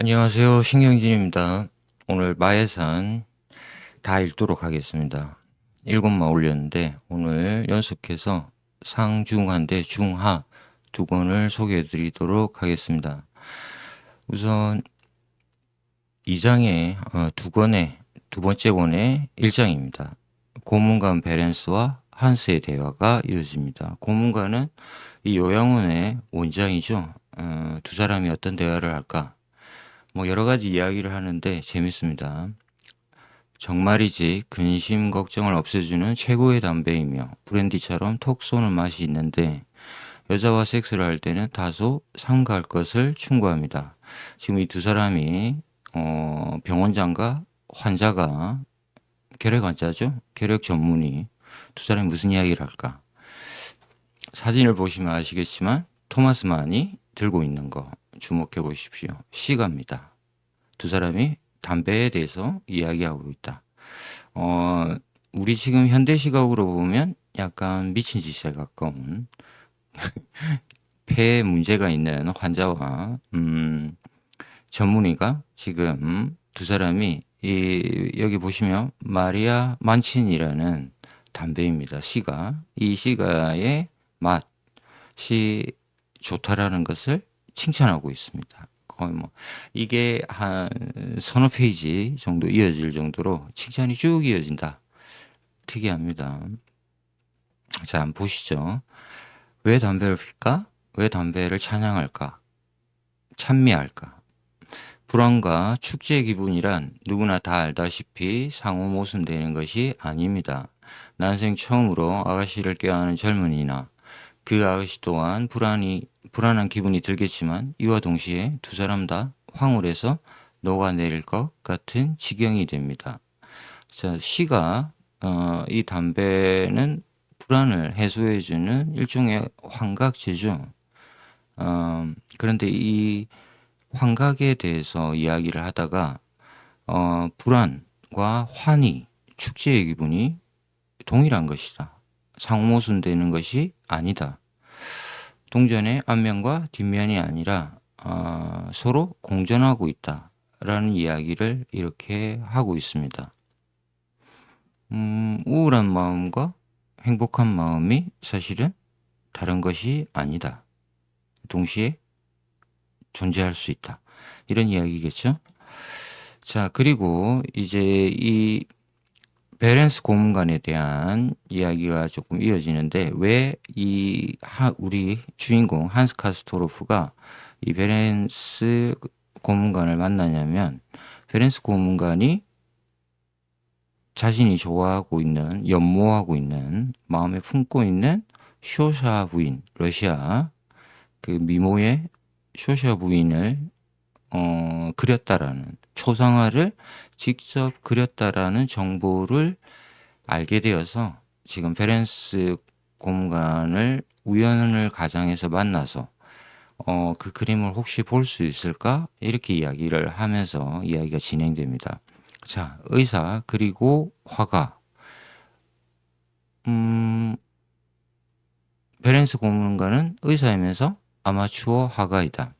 안녕하세요. 신경진입니다. 오늘 마해산 다 읽도록 하겠습니다. 7권 올렸는데 오늘 연속해서 상중하인데 중하 두 권을 소개해 드리도록 하겠습니다. 우선 2장의 두 권의 두 번째 권의 1장입니다. 고문관 베렌스와 한스의 대화가 이어집니다. 고문관은 이 요양원의 원장이죠. 두 사람이 어떤 대화를 할까? 뭐 여러 가지 이야기를 하는데 재밌습니다. 정말이지 근심 걱정을 없애주는 최고의 담배이며 브랜디처럼 톡 쏘는 맛이 있는데 여자와 섹스를 할 때는 다소 삼가할 것을 충고합니다. 지금 이 두 사람이 병원장과 환자가 결핵 환자죠. 결핵 전문의 두 사람이 무슨 이야기를 할까? 사진을 보시면 아시겠지만 토마스 만이 들고 있는 거 주목해 보십시오. 시가입니다. 두 사람이 담배에 대해서 이야기하고 있다. 어, 우리 지금 현대 시각으로 보면 약간 미친 짓에 가까운 폐에 문제가 있는 환자와 전문의가 지금 두 사람이 여기 보시면 마리아 만친이라는 담배입니다. 시가 이 시가의 맛이 좋다라는 것을 칭찬하고 있습니다. 거의 뭐 이게 한 서너 페이지 정도 이어질 정도로 칭찬이 쭉 이어진다. 특이합니다. 자, 한번 보시죠. 왜 담배를 필까? 왜 담배를 찬양할까? 찬미할까? 불안과 축제의 기분이란 누구나 다 알다시피 상호 모순되는 것이 아닙니다. 난생 처음으로 아가씨를 껴안은 젊은이나 그 아가씨 또한 불안한 기분이 들겠지만 이와 동시에 두 사람 다 황홀해서 녹아내릴 것 같은 지경이 됩니다. 자, 시가 이 담배는 불안을 해소해주는 일종의 환각제죠. 그런데 이 환각에 대해서 이야기를 하다가 불안과 환희, 축제의 기분이 동일한 것이다. 상호모순되는 것이 아니다. 동전의 앞면과 뒷면이 아니라 서로 공존하고 있다라는 이야기를 이렇게 하고 있습니다. 우울한 마음과 행복한 마음이 사실은 다른 것이 아니다. 동시에 존재할 수 있다. 이런 이야기겠죠. 자, 그리고 이제 이 베렌스 고문관에 대한 이야기가 조금 이어지는데 왜 우리 주인공 한스 카스토로프가 이 베렌스 고문관을 만나냐면 베렌스 고문관이 자신이 좋아하고 있는 연모하고 있는 마음에 품고 있는 쇼샤 부인 러시아 그 미모의 쇼샤 부인을 그렸다라는 초상화를 직접 그렸다라는 정보를 알게 되어서 지금 페렌스 공간을 우연을 가장해서 만나서 그 그림을 혹시 볼 수 있을까? 이렇게 이야기를 하면서 이야기가 진행됩니다. 자, 의사 그리고 화가 페렌스 공간은 의사이면서 아마추어 화가이다.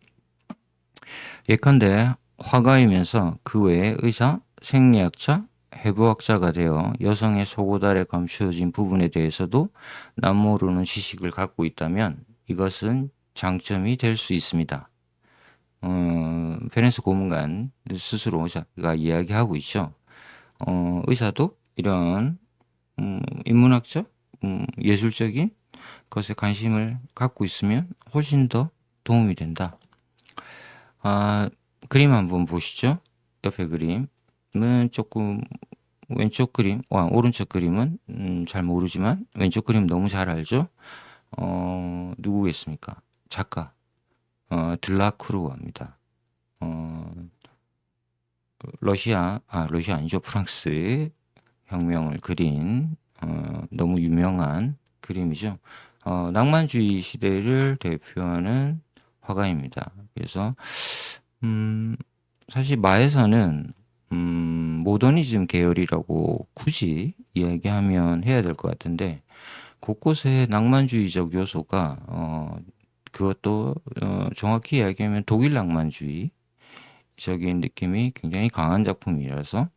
예컨대 화가이면서 그 외에 의사, 생리학자, 해부학자가 되어 여성의 속옷 아래 감추어진 부분에 대해서도 남모르는 지식을 갖고 있다면 이것은 장점이 될 수 있습니다. 페렌스 고문관 스스로가 이야기하고 있죠. 의사도 이런 인문학적, 예술적인 것에 관심을 갖고 있으면 훨씬 더 도움이 된다. 그림 한번 보시죠. 옆에 그림은 조금 왼쪽 그림, 오른쪽 그림은 잘 모르지만 왼쪽 그림 너무 잘 알죠? 누구겠습니까? 작가 들라크루아입니다. 러시아 아니죠. 프랑스 혁명을 그린 너무 유명한 그림이죠. 낭만주의 시대를 대표하는 화가입니다. 그래서 사실 마에서는 모더니즘 계열이라고 굳이 이야기하면 해야 될 것 같은데 곳곳에 낭만주의적 요소가 그것도 정확히 이야기하면 독일 낭만주의죠. 낭만적인 느낌이 굉장히 강한 작품이라서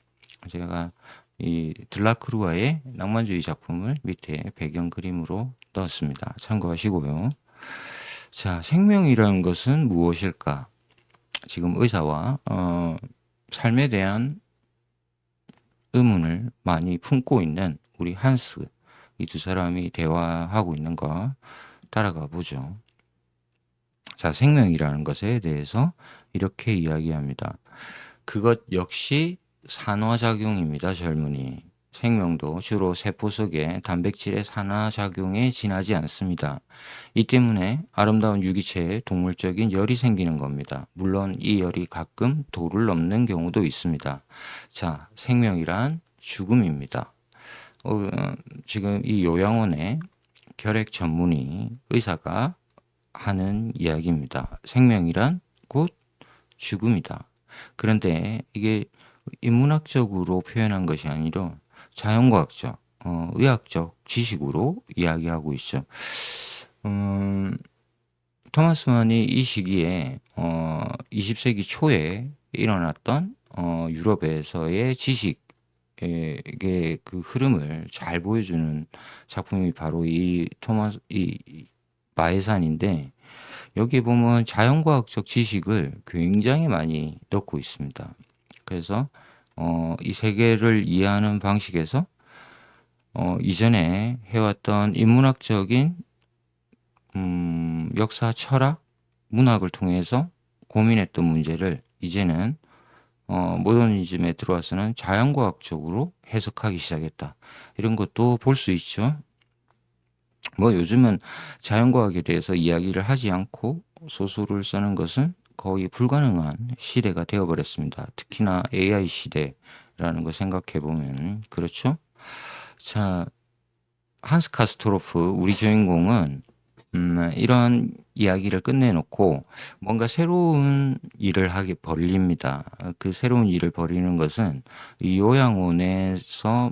제가 이 들라크루아의 낭만주의 작품을 밑에 배경 그림으로 넣었습니다. 참고하시고요. 자, 생명이라는 것은 무엇일까? 지금 의사와 삶에 대한 의문을 많이 품고 있는 우리 한스, 이 두 사람이 대화하고 있는 거 따라가 보죠. 자, 생명이라는 것에 대해서 이렇게 이야기합니다. 그것 역시 산화작용입니다. 젊은이. 생명도 주로 세포 속의 단백질의 산화작용에 지나지 않습니다. 이 때문에 아름다운 유기체에 동물적인 열이 생기는 겁니다. 물론 이 열이 가끔 도를 넘는 경우도 있습니다. 자, 생명이란 죽음입니다. 지금 이 요양원의 결핵 전문의 의사가 하는 이야기입니다. 생명이란 곧 죽음이다. 그런데 이게 인문학적으로 표현한 것이 아니라 자연과학적, 의학적 지식으로 이야기하고 있죠. 토마스 만이 이 시기에 20세기 초에 일어났던 유럽에서의 지식의 그 흐름을 잘 보여주는 작품이 바로 이 마해산인데, 여기 보면 자연과학적 지식을 굉장히 많이 넣고 있습니다. 그래서 이 세계를 이해하는 방식에서 이전에 해왔던 인문학적인 역사, 철학, 문학을 통해서 고민했던 문제를 이제는 모더니즘에 들어와서는 자연과학적으로 해석하기 시작했다. 이런 것도 볼 수 있죠. 뭐 요즘은 자연과학에 대해서 이야기를 하지 않고 소설을 쓰는 것은 거의 불가능한 시대가 되어버렸습니다. 특히나 AI 시대라는 거 생각해 보면 그렇죠. 자, 한스 카스토로프 우리 주인공은 이런 이야기를 끝내놓고 뭔가 새로운 일을 하게 벌립니다. 그 새로운 일을 벌이는 것은 이 요양원에서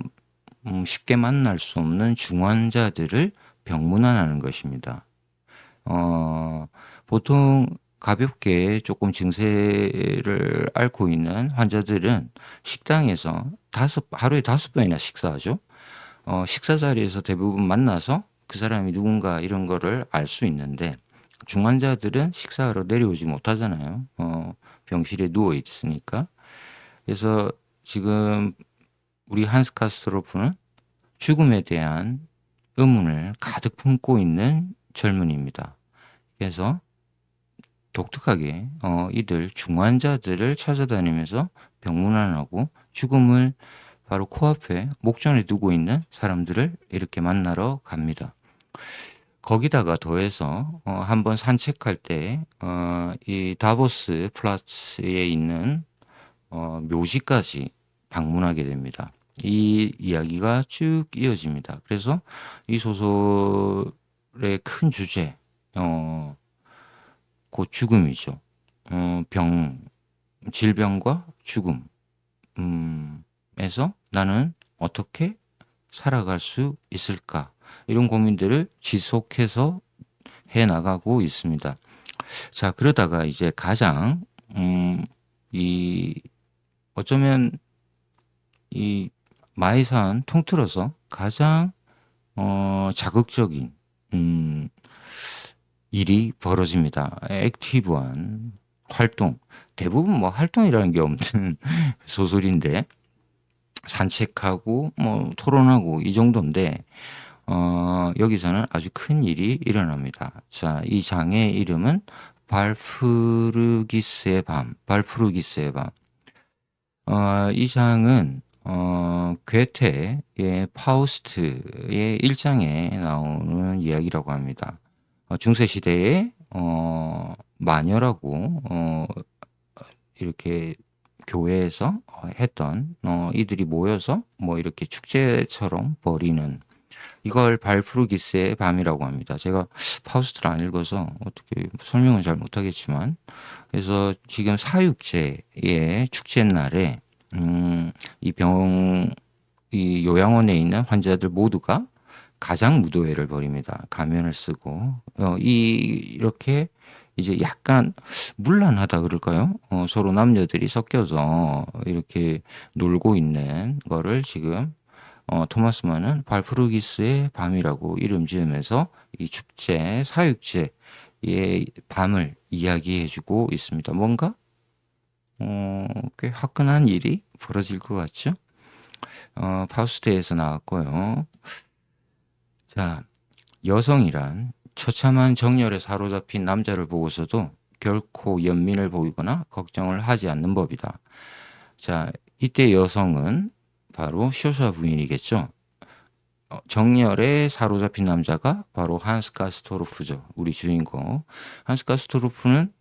쉽게 만날 수 없는 중환자들을 병문안하는 것입니다. 보통 가볍게 조금 증세를 앓고 있는 환자들은 식당에서 하루에 5번이나 식사하죠. 식사 자리에서 대부분 만나서 그 사람이 누군가 이런 거를 알 수 있는데, 중환자들은 식사하러 내려오지 못하잖아요. 병실에 누워 있으니까. 그래서 지금 우리 한스 카스토로프는 죽음에 대한 의문을 가득 품고 있는 젊은이입니다. 그래서 독특하게 이들 중환자들을 찾아다니면서 병문안하고 죽음을 바로 코앞에 목전에 두고 있는 사람들을 이렇게 만나러 갑니다. 거기다가 더해서 한번 산책할 때 이 다보스 플라츠에 있는 묘지까지 방문하게 됩니다. 이 이야기가 쭉 이어집니다. 그래서 이 소설의 큰 주제, 곧 죽음이죠. 질병과 죽음, 에서 나는 어떻게 살아갈 수 있을까? 이런 고민들을 지속해서 해 나가고 있습니다. 자, 그러다가 이제 가장, 이, 어쩌면 이 마이산 통틀어서 가장, 자극적인, 일이 벌어집니다. 액티브한 활동. 대부분 뭐 활동이라는 게 없는 소설인데, 산책하고 뭐 토론하고 이 정도인데, 여기서는 아주 큰 일이 일어납니다. 자, 이 장의 이름은 발프르기스의 밤, 발프르기스의 밤. 이 장은 괴테의 파우스트의 1장에 나오는 이야기라고 합니다. 중세 시대에 마녀라고 이렇게 교회에서 했던 이들이 모여서 뭐 이렇게 축제처럼 벌이는, 이걸 발프루기스의 밤이라고 합니다. 제가 파우스트를 안 읽어서 어떻게 설명은 잘 못하겠지만, 그래서 지금 사육제의 축제 날에 이 요양원에 있는 환자들 모두가 가장 무도회를 벌입니다. 가면을 쓰고 이렇게 이제 약간 문란하다 그럴까요? 서로 남녀들이 섞여서 이렇게 놀고 있는 거를 지금 토마스 만은 발프루기스의 밤이라고 이름 지으면서 이 축제, 사육제의 밤을 이야기해주고 있습니다. 뭔가 꽤 화끈한 일이 벌어질 것 같죠? 파우스트에서 나왔고요. 자, 여성이란 처참한 정열에 사로잡힌 남자를 보고서도 결코 연민을 보이거나 걱정을 하지 않는 법이다. 자, 이때 여성은 바로 쇼사 부인이겠죠. 정열에 사로잡힌 남자가 바로 한스 가스토르프죠. 우리 주인공. 한스 가스토르프는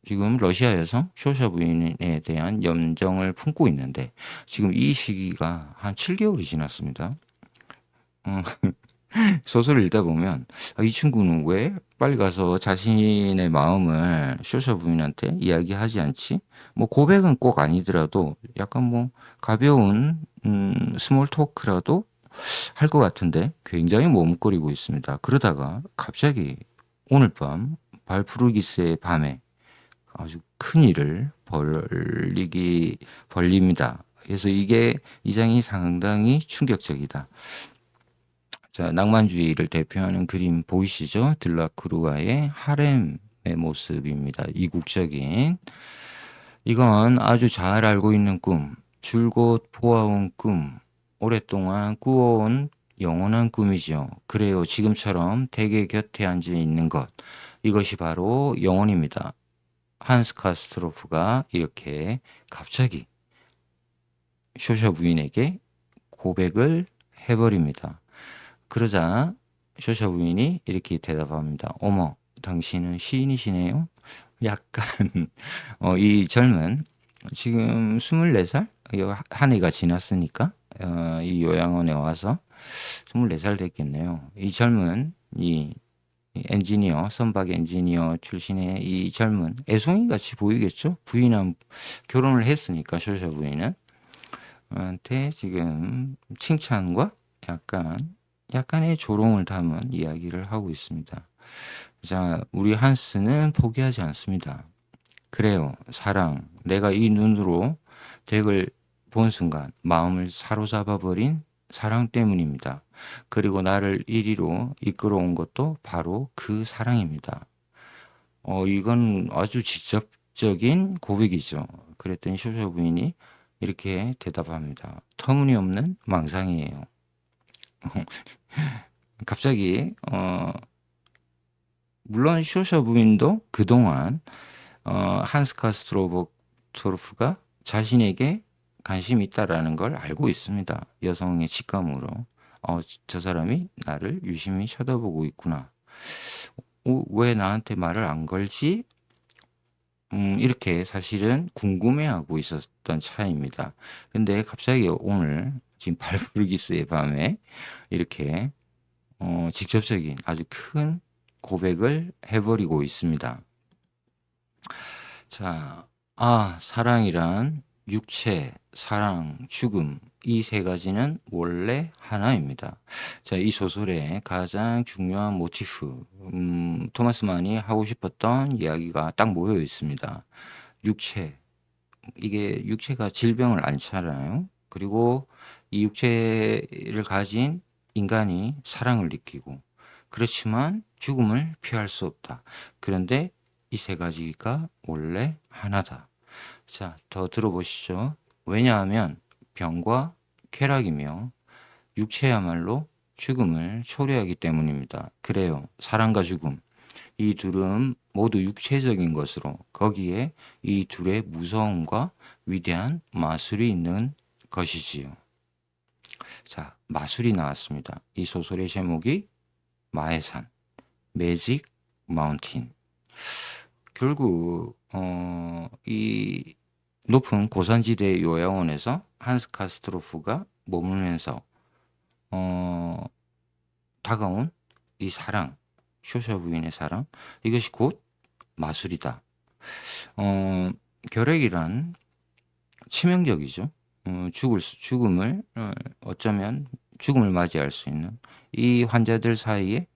지금 러시아에서 쇼샤 부인에 대한 염정을 품고 있는데 지금 이 시기가 한 7개월이 지났습니다. 어, 소설을 읽다 보면 이 친구는 왜 빨리 가서 자신의 마음을 쇼샤 부인한테 이야기하지 않지? 뭐 고백은 꼭 아니더라도 약간 뭐 가벼운 스몰 토크라도 할 것 같은데 굉장히 머뭇거리고 있습니다. 그러다가 갑자기 오늘 밤 발프루기스의 밤에 아주 큰 일을 벌립니다. 그래서 이게 이 장이 상당히 충격적이다. 자, 낭만주의를 대표하는 그림 보이시죠? 들라크루아의 하렘의 모습입니다. 이국적인. 이건 아주 잘 알고 있는 꿈, 줄곧 보아온 꿈, 오랫동안 꾸어온 영원한 꿈이죠. 그래요. 지금처럼 대개 곁에 앉아 있는 것. 이것이 바로 영혼입니다. 한스 카스트로프가 이렇게 갑자기 쇼샤 부인에게 고백을 해버립니다. 그러자 쇼샤 부인이 이렇게 대답합니다. 어머, 당신은 시인이시네요? 약간 이 젊은 지금 24살? 한 해가 지났으니까 이 요양원에 와서 24살 됐겠네요. 이 젊은 이 엔지니어, 선박 엔지니어 출신의 이 젊은 애송이 같이 보이겠죠? 부인은 결혼을 했으니까 쇼샤 부인은 한테 지금 칭찬과 약간의 조롱을 담은 이야기를 하고 있습니다. 자, 우리 한스는 포기하지 않습니다. 그래요, 사랑. 내가 이 눈으로 덱을 본 순간 마음을 사로잡아 버린 사랑 때문입니다. 그리고 나를 이리로 이끌어온 것도 바로 그 사랑입니다. 이건 아주 직접적인 고백이죠. 그랬더니 쇼쇼 부인이 이렇게 대답합니다. 터무니없는 망상이에요. 갑자기 물론 쇼쇼 부인도 그동안 한스 카스트로프가 자신에게 관심이 있다라는 걸 알고 있습니다. 여성의 직감으로. 저 사람이 나를 유심히 쳐다보고 있구나. 왜 나한테 말을 안 걸지? 이렇게 사실은 궁금해하고 있었던 차이입니다. 근데 갑자기 오늘 지금 발프르기스의 밤에 이렇게 직접적인 아주 큰 고백을 해버리고 있습니다. 자, 사랑이란 육체, 사랑, 죽음, 이 세 가지는 원래 하나입니다. 자, 이 소설의 가장 중요한 모티프, 토마스 만이 하고 싶었던 이야기가 딱 모여 있습니다. 육체, 이게 육체가 질병을 앓잖아요. 그리고 이 육체를 가진 인간이 사랑을 느끼고, 그렇지만 죽음을 피할 수 없다. 그런데 이 세 가지가 원래 하나다. 자, 더 들어보시죠. 왜냐하면 병과 쾌락이며 육체야말로 죽음을 초래하기 때문입니다. 그래요. 사랑과 죽음. 이 둘은 모두 육체적인 것으로 거기에 이 둘의 무서움과 위대한 마술이 있는 것이지요. 자, 마술이 나왔습니다. 이 소설의 제목이 마해산, 매직 마운틴. 결국 이 높은 고산지대 요양원에서 한스 카스트로프가 머물면서 다가온 이 사랑, 쇼샤 부인의 사랑, 이것이 곧 마술이다. 결핵이란 치명적이죠. 죽음을 어쩌면 죽음을 맞이할 수 있는 이 환자들 사이에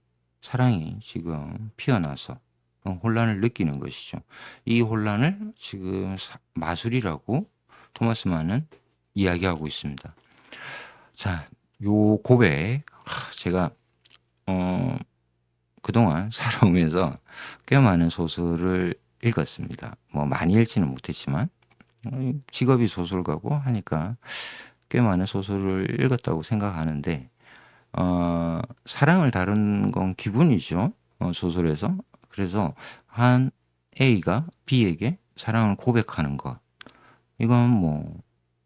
사랑이 지금 피어나서 혼란을 느끼는 것이죠. 이 혼란을 지금 마술이라고 토마스 만은 이야기하고 있습니다. 자, 요 고백 제가 그동안 살아오면서 꽤 많은 소설을 읽었습니다. 뭐 많이 읽지는 못했지만 직업이 소설가고 하니까 꽤 많은 소설을 읽었다고 생각하는데 사랑을 다룬 건 기분이죠. 소설에서. 그래서 한 A가 B에게 사랑을 고백하는 것. 이건 뭐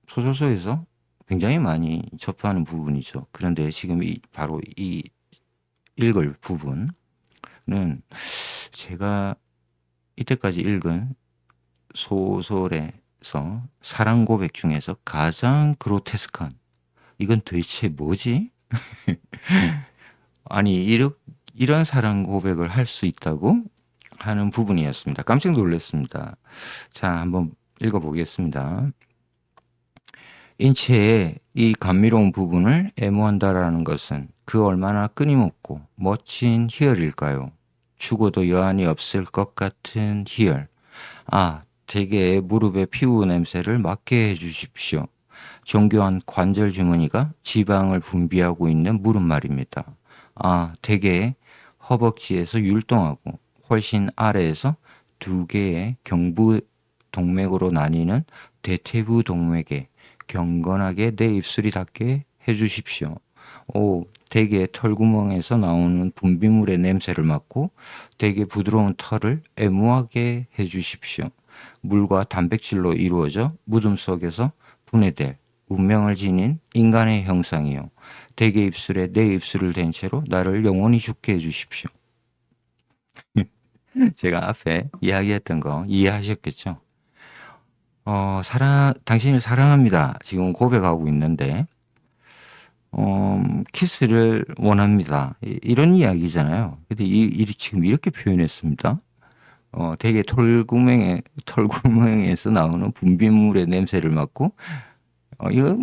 소설서에서 굉장히 많이 접하는 부분이죠. 그런데 지금 바로 이 읽을 부분은 제가 이때까지 읽은 소설에서 사랑 고백 중에서 가장 그로테스크한, 이건 도대체 뭐지? 아니 이런 사랑 고백을 할 수 있다고 하는 부분이었습니다. 깜짝 놀랐습니다. 자, 한번 읽어보겠습니다. 인체의 이 감미로운 부분을 애무한다라는 것은 그 얼마나 끊임없고 멋진 희열일까요? 죽어도 여한이 없을 것 같은 희열. 아, 대개의 무릎의 피부 냄새를 맡게 해주십시오. 정교한 관절 주머니가 지방을 분비하고 있는 무릎 말입니다. 아, 대개의 허벅지에서 율동하고 훨씬 아래에서 두 개의 경부 동맥으로 나뉘는 대퇴부 동맥에 경건하게 내 입술이 닿게 해주십시오. 오, 대게 털구멍에서 나오는 분비물의 냄새를 맡고 되게 부드러운 털을 애무하게 해주십시오. 물과 단백질로 이루어져 무덤 속에서 분해될 운명을 지닌 인간의 형상이요. 대게 입술에 내 입술을 댄 채로 나를 영원히 죽게 해주십시오. 제가 앞에 이야기했던 거 이해하셨겠죠? 당신을 사랑합니다. 지금 고백하고 있는데, 키스를 원합니다. 이런 이야기잖아요. 근데 지금 이렇게 표현했습니다. 되게 털구멍에서 나오는 분비물의 냄새를 맡고, 이거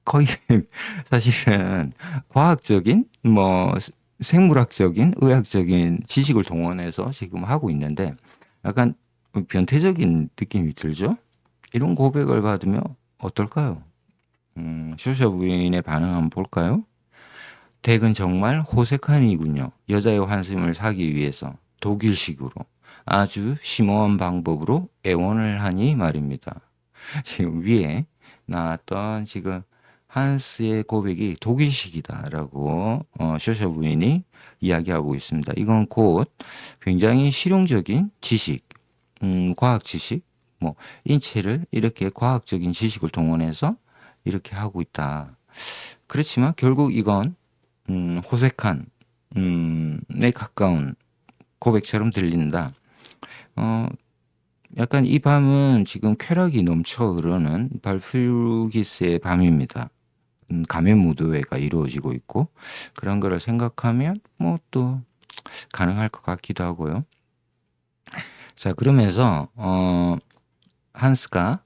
거의 사실은 과학적인, 뭐, 생물학적인, 의학적인 지식을 동원해서 지금 하고 있는데, 약간 변태적인 느낌이 들죠? 이런 고백을 받으면 어떨까요? 쇼샤 부인의 반응 한번 볼까요? 댁은 정말 호색한 이군요. 여자의 환심을 사기 위해서 독일식으로 아주 심오한 방법으로 애원을 하니 말입니다. 지금 위에 나왔던 지금 한스의 고백이 독일식이다라고 쇼샤 부인이 이야기하고 있습니다. 이건 곧 굉장히 실용적인 지식, 과학 지식, 뭐 인체를 이렇게 과학적인 지식을 동원해서 이렇게 하고 있다. 그렇지만 결국 이건 호색한 에 가까운 고백처럼 들린다. 어, 약간 이 밤은 지금 쾌락이 넘쳐 흐르는 발프루기스의 밤입니다. 가면 무도회가 이루어지고 있고 그런 거를 생각하면 뭐 또 가능할 것 같기도 하고요. 자, 그러면서 한스가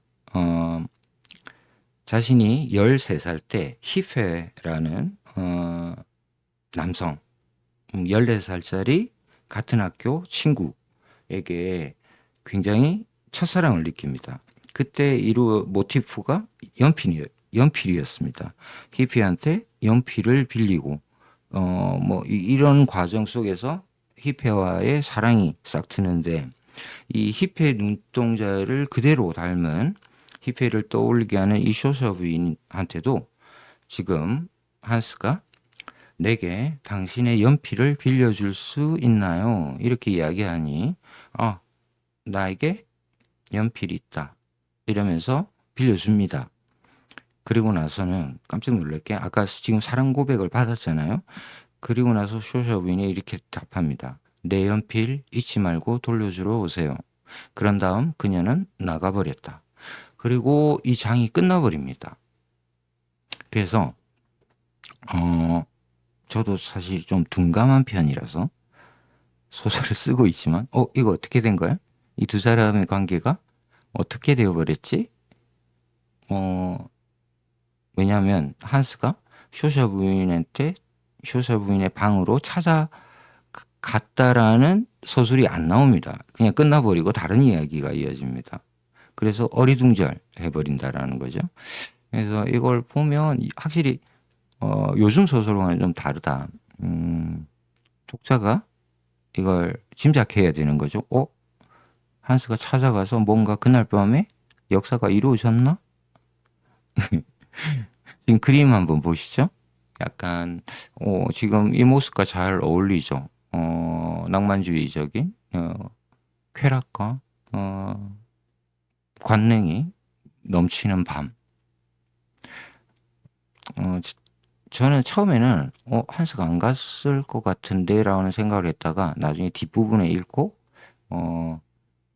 자신이 13살 때 히페라는 남성 14살짜리 같은 학교 친구에게 굉장히 첫사랑을 느낍니다. 그때 이루 모티프가 연필이었습니다. 히페한테 연필을 빌리고 뭐 이런 과정 속에서 히페와의 사랑이 싹 트는데 이 히페 눈동자를 그대로 닮은 히페를 떠올리게 하는 이 쇼서 부인한테도 지금 한스가 내게 당신의 연필을 빌려줄 수 있나요? 이렇게 이야기하니 나에게 연필이 있다. 이러면서 빌려줍니다. 그리고 나서는 깜짝 놀랄게 아까 지금 사랑 고백을 받았잖아요. 그리고 나서 쇼샤 부인이 이렇게 답합니다. 내 연필 잊지 말고 돌려주러 오세요. 그런 다음 그녀는 나가버렸다. 그리고 이 장이 끝나버립니다. 그래서 저도 사실 좀 둔감한 편이라서 소설을 쓰고 있지만 이거 어떻게 된 거야? 이 두 사람의 관계가 어떻게 되어버렸지? 왜냐하면 한스가 쇼샤 부인의 방으로 찾아갔다라는 서술이 안 나옵니다. 그냥 끝나버리고 다른 이야기가 이어집니다. 그래서 어리둥절해버린다라는 거죠. 그래서 이걸 보면 확실히 요즘 소설과는 좀 다르다. 독자가 이걸 짐작해야 되는 거죠. 한스가 찾아가서 뭔가 그날 밤에 역사가 이루어졌나? 지금 그림 한번 보시죠. 약간 지금 이 모습과 잘 어울리죠. 낭만주의적인 쾌락과 관능이 넘치는 밤. 저는 처음에는 한스가 안 갔을 것 같은데 라는 생각을 했다가 나중에 뒷부분에 읽고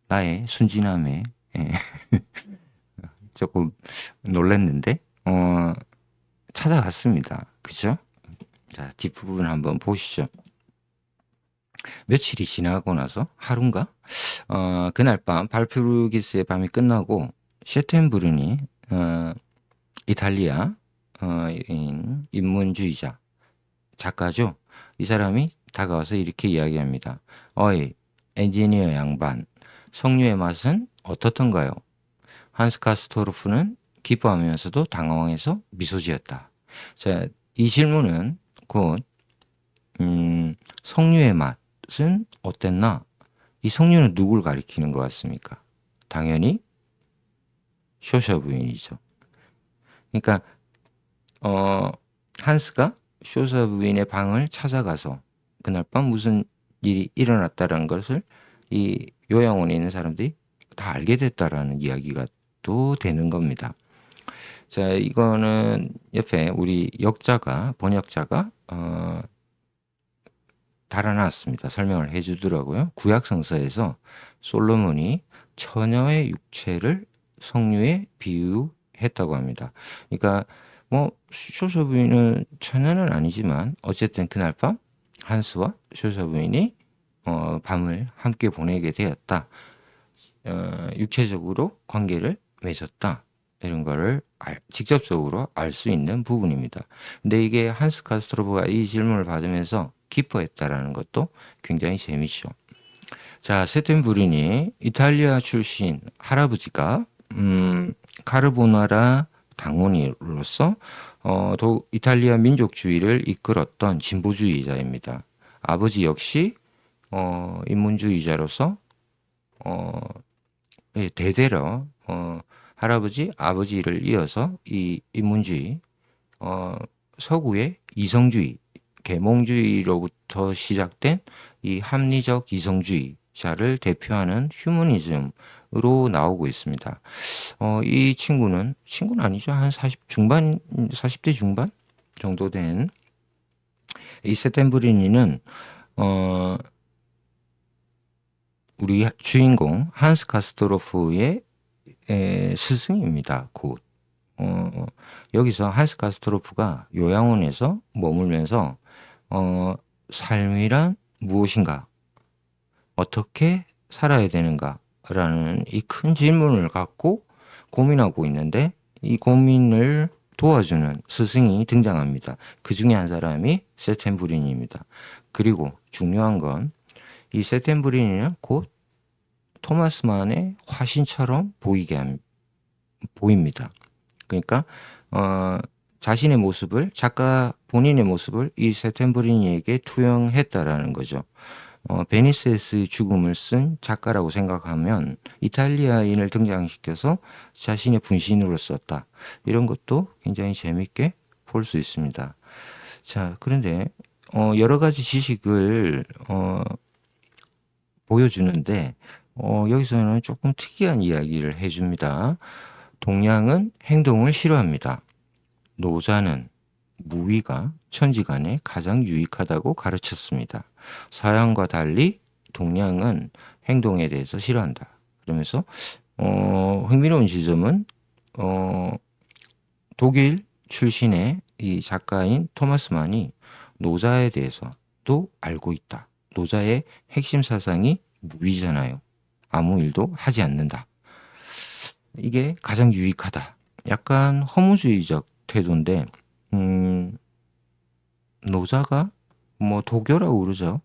나의 순진함에 예, 조금 놀랐는데 찾아갔습니다. 그죠? 자, 뒷부분 한번 보시죠. 며칠이 지나고 나서 하루인가? 그날 밤 발프루기스의 밤이 끝나고 셰텐브룬이 이탈리아 인문주의자 작가죠. 이 사람이 다가와서 이렇게 이야기합니다. 어이, 엔지니어 양반, 석류의 맛은 어떻던가요? 한스 카스토르프는 기뻐하면서도 당황해서 미소 지었다. 자, 이 질문은 곧 석류의 맛은 어땠나? 이 석류는 누굴 가리키는 것 같습니까? 당연히 쇼샤 부인이죠. 그러니까 한스가 쇼사 부인의 방을 찾아가서 그날 밤 무슨 일이 일어났다는 것을 이 요양원에 있는 사람들이 다 알게 됐다라는 이야기가 또 되는 겁니다. 자, 이거는 옆에 우리 번역자가 달아놨습니다. 설명을 해주더라고요. 구약 성서에서 솔로몬이 처녀의 육체를 석류에 비유했다고 합니다. 그러니까 뭐 쇼사 부인은 처녀는 아니지만 어쨌든 그날 밤 한스와 쇼사 부인이 밤을 함께 보내게 되었다. 육체적으로 관계를 맺었다. 이런 거를 직접적으로 알 수 있는 부분입니다. 근데 이게 한스 카스토르프가 이 질문을 받으면서 기뻐했다라는 것도 굉장히 재미있죠. 자, 세텐부린이 이탈리아 출신 할아버지가 카르보나라 당원으로서 이탈리아 민족주의를 이끌었던 진보주의자입니다. 아버지 역시 인문주의자로서 대대로 할아버지, 아버지를 이어서 이 인문주의, 서구의 이성주의, 계몽주의로부터 시작된 이 합리적 이성주의자를 대표하는 휴머니즘으로 나오고 있습니다. 이 친구는 아니죠. 한 40대 중반 정도 된 이 세텐브리니는 우리 주인공 한스 카스토로프의 스승입니다. 곧 여기서 한스 카스토로프가 요양원에서 머물면서 삶이란 무엇인가, 어떻게 살아야 되는가라는 이 큰 질문을 갖고 고민하고 있는데 이 고민을 도와주는 스승이 등장합니다. 그 중에 한 사람이 세텐브린입니다. 그리고 중요한 건 이 세텐브린은 곧 토마스만의 화신처럼 보입니다. 그러니까 자신의 모습을 작가 본인의 모습을 이 세텐브리니에게 투영했다라는 거죠. 베니스의 죽음을 쓴 작가라고 생각하면 이탈리아인을 등장시켜서 자신의 분신으로 썼다. 이런 것도 굉장히 재밌게 볼 수 있습니다. 자, 그런데 여러 가지 지식을 보여주는데 여기서는 조금 특이한 이야기를 해줍니다. 동양은 행동을 싫어합니다. 노자는 무위가 천지간에 가장 유익하다고 가르쳤습니다. 서양과 달리 동양은 행동에 대해서 싫어한다. 그러면서 흥미로운 지점은 독일 출신의 이 작가인 토마스만이 노자에 대해서도 알고 있다. 노자의 핵심 사상이 무위잖아요. 아무 일도 하지 않는다. 이게 가장 유익하다. 약간 허무주의적 태도인데 노자가 뭐 도교라고 그러죠.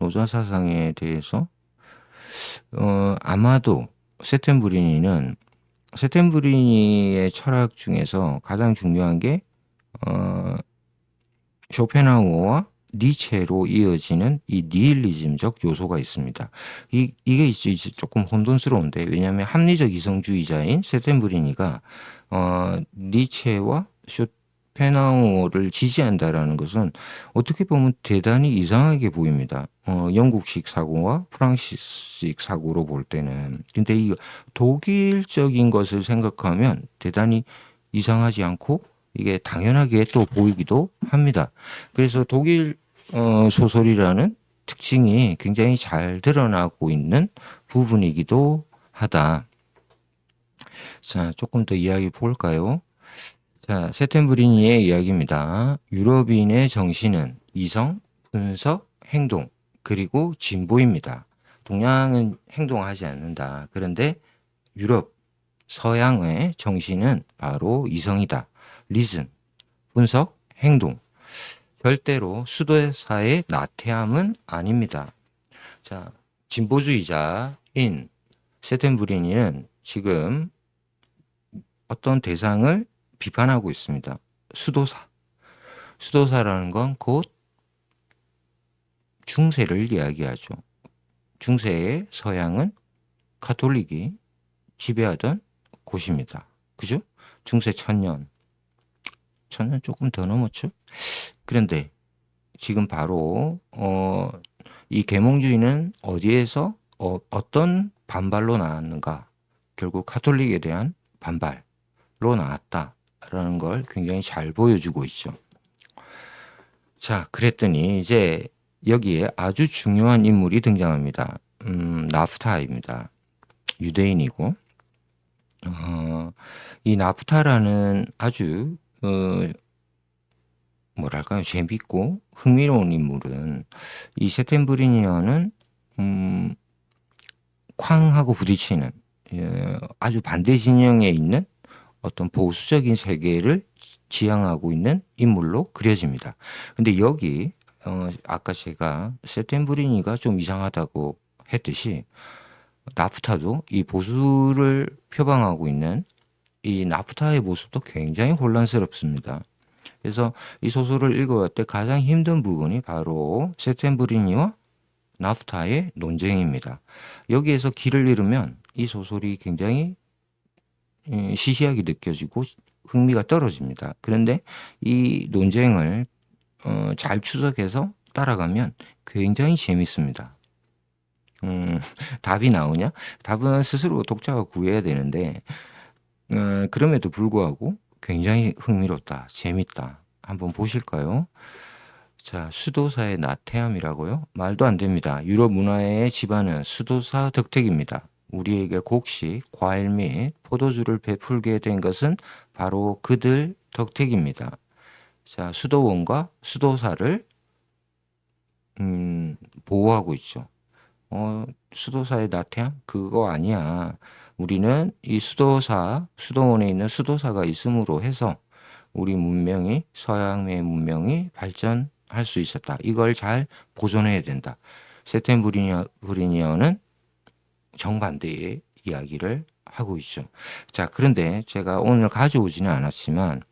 노자 사상에 대해서 아마도 세템브리니의 철학 중에서 가장 중요한 게 쇼펜하우어와 니체로 이어지는 이 니힐리즘적 요소가 있습니다. 이게 이제 조금 혼돈스러운데, 왜냐하면 합리적 이성주의자인 세템브리니가 니체와 쇼펜하우어를 지지한다라는 것은 어떻게 보면 대단히 이상하게 보입니다. 영국식 사고와 프랑스식 사고로 볼 때는. 근데 이 독일적인 것을 생각하면 대단히 이상하지 않고 이게 당연하게 또 보이기도 합니다. 그래서 독일 소설이라는 특징이 굉장히 잘 드러나고 있는 부분이기도 하다. 자, 조금 더 이야기 볼까요? 자, 세템브리니의 이야기입니다. 유럽인의 정신은 이성, 분석, 행동, 그리고 진보입니다. 동양은 행동하지 않는다. 그런데 유럽, 서양의 정신은 바로 이성이다. 리즌, 분석, 행동. 절대로 수도사의 나태함은 아닙니다. 자, 진보주의자인 세텐브리니는 지금 어떤 대상을 비판하고 있습니다. 수도사. 수도사라는 건 곧 중세를 이야기하죠. 중세의 서양은 가톨릭이 지배하던 곳입니다. 그죠? 중세 1000년. 1000년 조금 더 넘었죠? 그런데 지금 바로 이 계몽주의는 어디에서 어떤 반발로 나왔는가? 결국 가톨릭에 대한 반발로 나왔다라는 걸 굉장히 잘 보여주고 있죠. 자, 그랬더니 이제 여기에 아주 중요한 인물이 등장합니다. 나프타입니다. 유대인이고 이 나프타라는 아주 뭐랄까요, 재밌고 흥미로운 인물은 이 세템브리니어는 쾅하고 부딪히는 아주 반대 진영에 있는 어떤 보수적인 세계를 지향하고 있는 인물로 그려집니다. 근데 여기 아까 제가 세템브리니가 좀 이상하다고 했듯이 나프타도 이 보수를 표방하고 있는 이 나프타의 모습도 굉장히 혼란스럽습니다. 그래서 이 소설을 읽어볼 때 가장 힘든 부분이 바로 세템브리니와 나프타의 논쟁입니다. 여기에서 길을 잃으면 이 소설이 굉장히 시시하게 느껴지고 흥미가 떨어집니다. 그런데 이 논쟁을 잘 추적해서 따라가면 굉장히 재밌습니다. 답이 나오냐? 답은 스스로 독자가 구해야 되는데 그럼에도 불구하고 굉장히 흥미롭다, 재밌다. 한번 보실까요? 자, 수도사의 나태함이라고요? 말도 안 됩니다. 유럽 문화의 기반은 수도사 덕택입니다. 우리에게 곡식, 과일 및 포도주를 베풀게 된 것은 바로 그들 덕택입니다. 자, 수도원과 수도사를 보호하고 있죠. 수도사의 나태함? 그거 아니야. 우리는 이 수도원에 있는 수도사가 있음으로 해서 우리 문명이, 서양의 문명이 발전할 수 있었다. 이걸 잘 보존해야 된다. 세템브리니어는 정반대의 이야기를 하고 있죠. 자, 그런데 제가 오늘 가져오지는 않았지만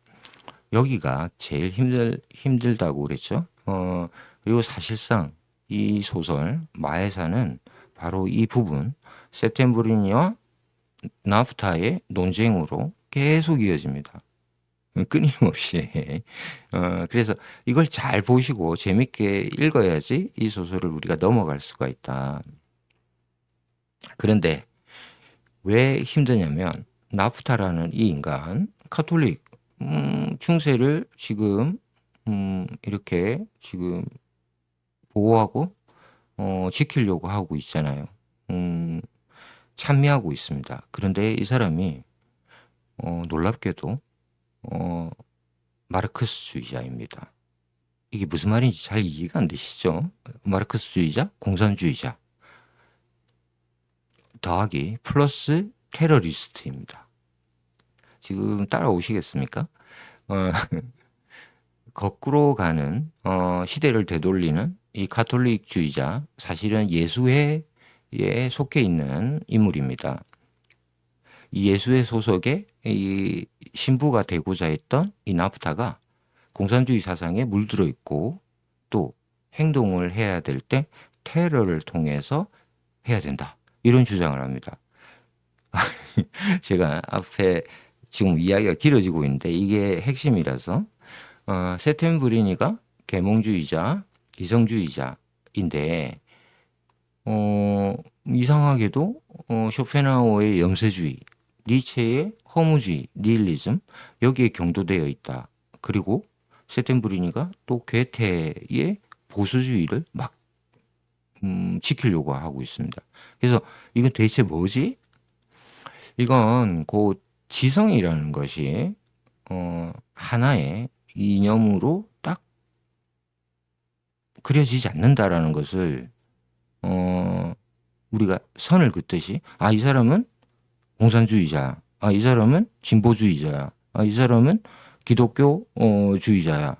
여기가 제일 힘들다고 그랬죠. 그리고 사실상 이 소설 마에사는 바로 이 부분 세템브리니와 나프타의 논쟁으로 계속 이어집니다. 끊임없이. 그래서 이걸 잘 보시고 재밌게 읽어야지 이 소설을 우리가 넘어갈 수가 있다. 그런데 왜 힘드냐면 나프타라는 이 인간 가톨릭 중세를 지금 이렇게 지금 보호하고 지키려고 하고 있잖아요. 찬미하고 있습니다. 그런데 이 사람이 놀랍게도 마르크스주의자입니다. 이게 무슨 말인지 잘 이해가 안 되시죠? 마르크스주의자, 공산주의자 더하기 플러스 테러리스트입니다. 지금 따라오시겠습니까? 거꾸로 가는 시대를 되돌리는 이 가톨릭주의자, 사실은 예수회에 속해 있는 인물입니다. 이 예수회 소속의 이 신부가 되고자 했던 이 나프타가 공산주의 사상에 물들어 있고, 또 행동을 해야 될 때 테러를 통해서 해야 된다, 이런 주장을 합니다. 제가 앞에 지금 이야기가 길어지고 있는데 이게 핵심이라서, 세템브리니가 계몽주의자, 이성주의자인데, 이상하게도 쇼펜하우어의 염세주의, 니체의 허무주의, 니힐리즘, 여기에 경도되어 있다. 그리고 세템브리니가 또 괴테의 보수주의를 막 지키려고 하고 있습니다. 그래서 이건 대체 뭐지? 이건 곧 지성이라는 것이 하나의 이념으로 딱 그려지지 않는다라는 것을 우리가 선을 긋듯이, 이 사람은 공산주의자, 이 사람은 진보주의자야, 이 사람은 기독교 주의자야,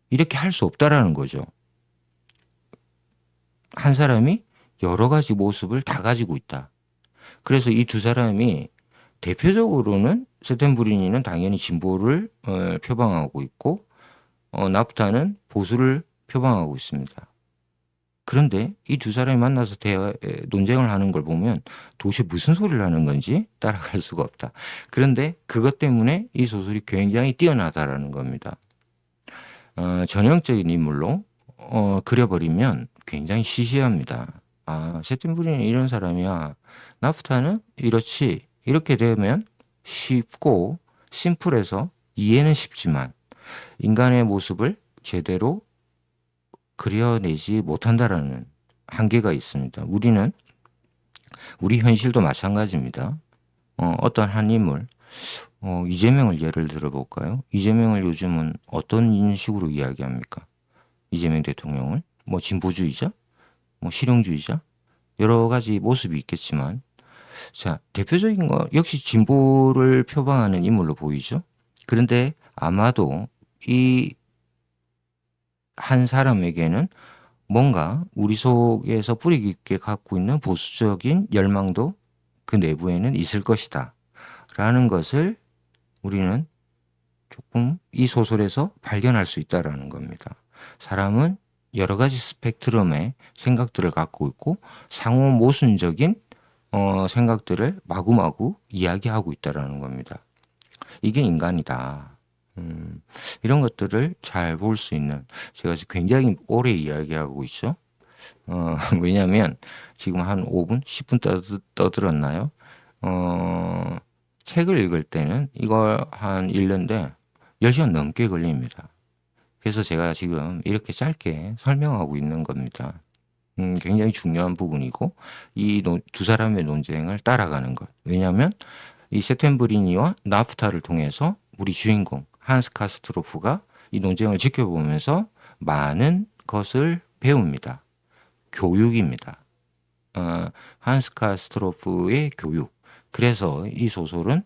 이렇게 할 수 없다라는 거죠. 한 사람이 여러 가지 모습을 다 가지고 있다. 그래서 이 두 사람이 대표적으로는, 세템브리니는 당연히 진보를 표방하고 있고, 나프타는 보수를 표방하고 있습니다. 그런데 이 두 사람이 만나서 논쟁을 하는 걸 보면 도대체 무슨 소리를 하는 건지 따라갈 수가 없다. 그런데 그것 때문에 이 소설이 굉장히 뛰어나다라는 겁니다. 전형적인 인물로 그려버리면 굉장히 시시합니다. 세템브리는 이런 사람이야, 나프타는 이렇지, 이렇게 되면 쉽고 심플해서 이해는 쉽지만 인간의 모습을 제대로 그려내지 못한다라는 한계가 있습니다. 우리 현실도 마찬가지입니다. 어떤 한 인물, 이재명을 예를 들어볼까요? 이재명을 요즘은 어떤 식으로 이야기합니까? 이재명 대통령을 뭐 진보주의자, 뭐 실용주의자, 여러 가지 모습이 있겠지만, 자, 대표적인 거 역시 진보를 표방하는 인물로 보이죠. 그런데 아마도 이 한 사람에게는 뭔가 우리 속에서 뿌리 깊게 갖고 있는 보수적인 열망도 그 내부에는 있을 것이다 라는 것을 우리는 조금 이 소설에서 발견할 수 있다라는 겁니다. 사람은 여러 가지 스펙트럼의 생각들을 갖고 있고 상호 모순적인 생각들을 마구마구 이야기하고 있다라는 겁니다. 이게 인간이다. 이런 것들을 잘 볼 수 있는, 제가 굉장히 오래 이야기하고 있죠. 왜냐하면 지금 한 5분, 10분 떠들었나요? 책을 읽을 때는 이거 한 1년대 10시간 넘게 걸립니다. 그래서 제가 지금 이렇게 짧게 설명하고 있는 겁니다. 굉장히 중요한 부분이고, 이 두 사람의 논쟁을 따라가는 것. 왜냐하면 이 세템브리니와 나프타를 통해서 우리 주인공 한스 카스트로프가 이 논쟁을 지켜보면서 많은 것을 배웁니다. 교육입니다. 한스 카스트로프의 교육. 그래서 이 소설은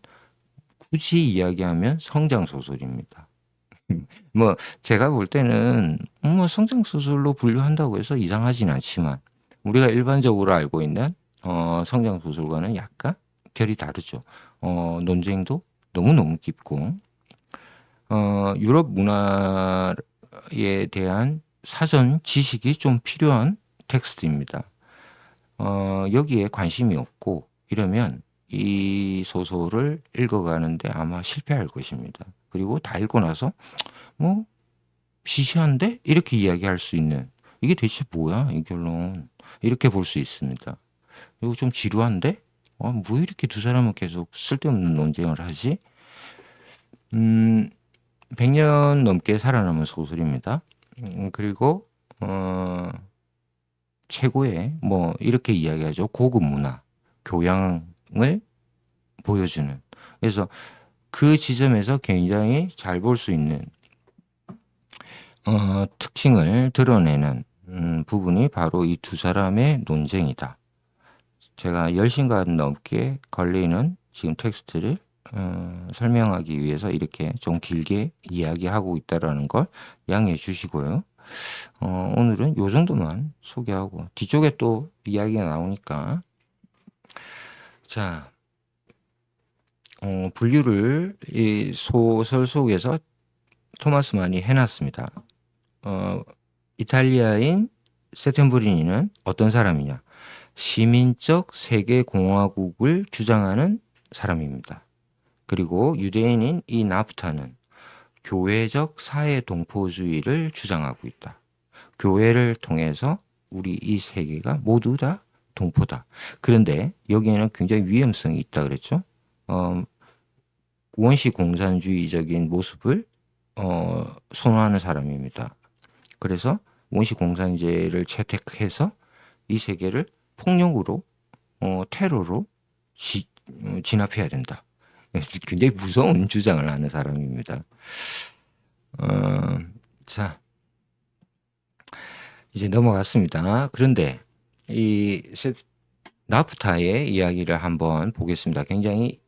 굳이 이야기하면 성장 소설입니다. 뭐 제가 볼 때는 뭐 성장 소설로 분류한다고 해서 이상하진 않지만, 우리가 일반적으로 알고 있는 성장 소설과는 약간 결이 다르죠. 논쟁도 너무너무 깊고, 유럽 문화에 대한 사전 지식이 좀 필요한 텍스트입니다. 여기에 관심이 없고 이러면 이 소설을 읽어가는데 아마 실패할 것입니다. 그리고 다 읽고 나서 뭐 시시한데? 이렇게 이야기할 수 있는, 이게 대체 뭐야 이 결론, 이렇게 볼 수 있습니다. 이거 좀 지루한데? 뭐 이렇게 두 사람은 계속 쓸데없는 논쟁을 하지? 100년 넘게 살아남은 소설입니다. 그리고 최고의 뭐 이렇게 이야기하죠. 고급 문화, 교양을 보여주는. 그래서 그 지점에서 굉장히 잘 볼 수 있는 특징을 드러내는 부분이 바로 이 두 사람의 논쟁이다. 제가 10시간 넘게 걸리는 지금 텍스트를 설명하기 위해서 이렇게 좀 길게 이야기하고 있다는 걸 양해해 주시고요. 오늘은 요 정도만 소개하고 뒤쪽에 또 이야기가 나오니까 자, 분류를 이 소설 속에서 토마스 만이 해놨습니다. 이탈리아인 세템브리니는 어떤 사람이냐? 시민적 세계공화국을 주장하는 사람입니다. 그리고 유대인인 이 나프타는 교회적 사회동포주의를 주장하고 있다. 교회를 통해서 우리 이 세계가 모두 다 동포다. 그런데 여기에는 굉장히 위험성이 있다 그랬죠. 원시 공산주의적인 모습을 선호하는 사람입니다. 그래서 원시 공산제를 채택해서 이 세계를 폭력으로 테러로 진압해야 된다. 굉장히 무서운 주장을 하는 사람입니다. 자, 이제 넘어갔습니다. 그런데 이 나프타의 이야기를 한번 보겠습니다. 굉장히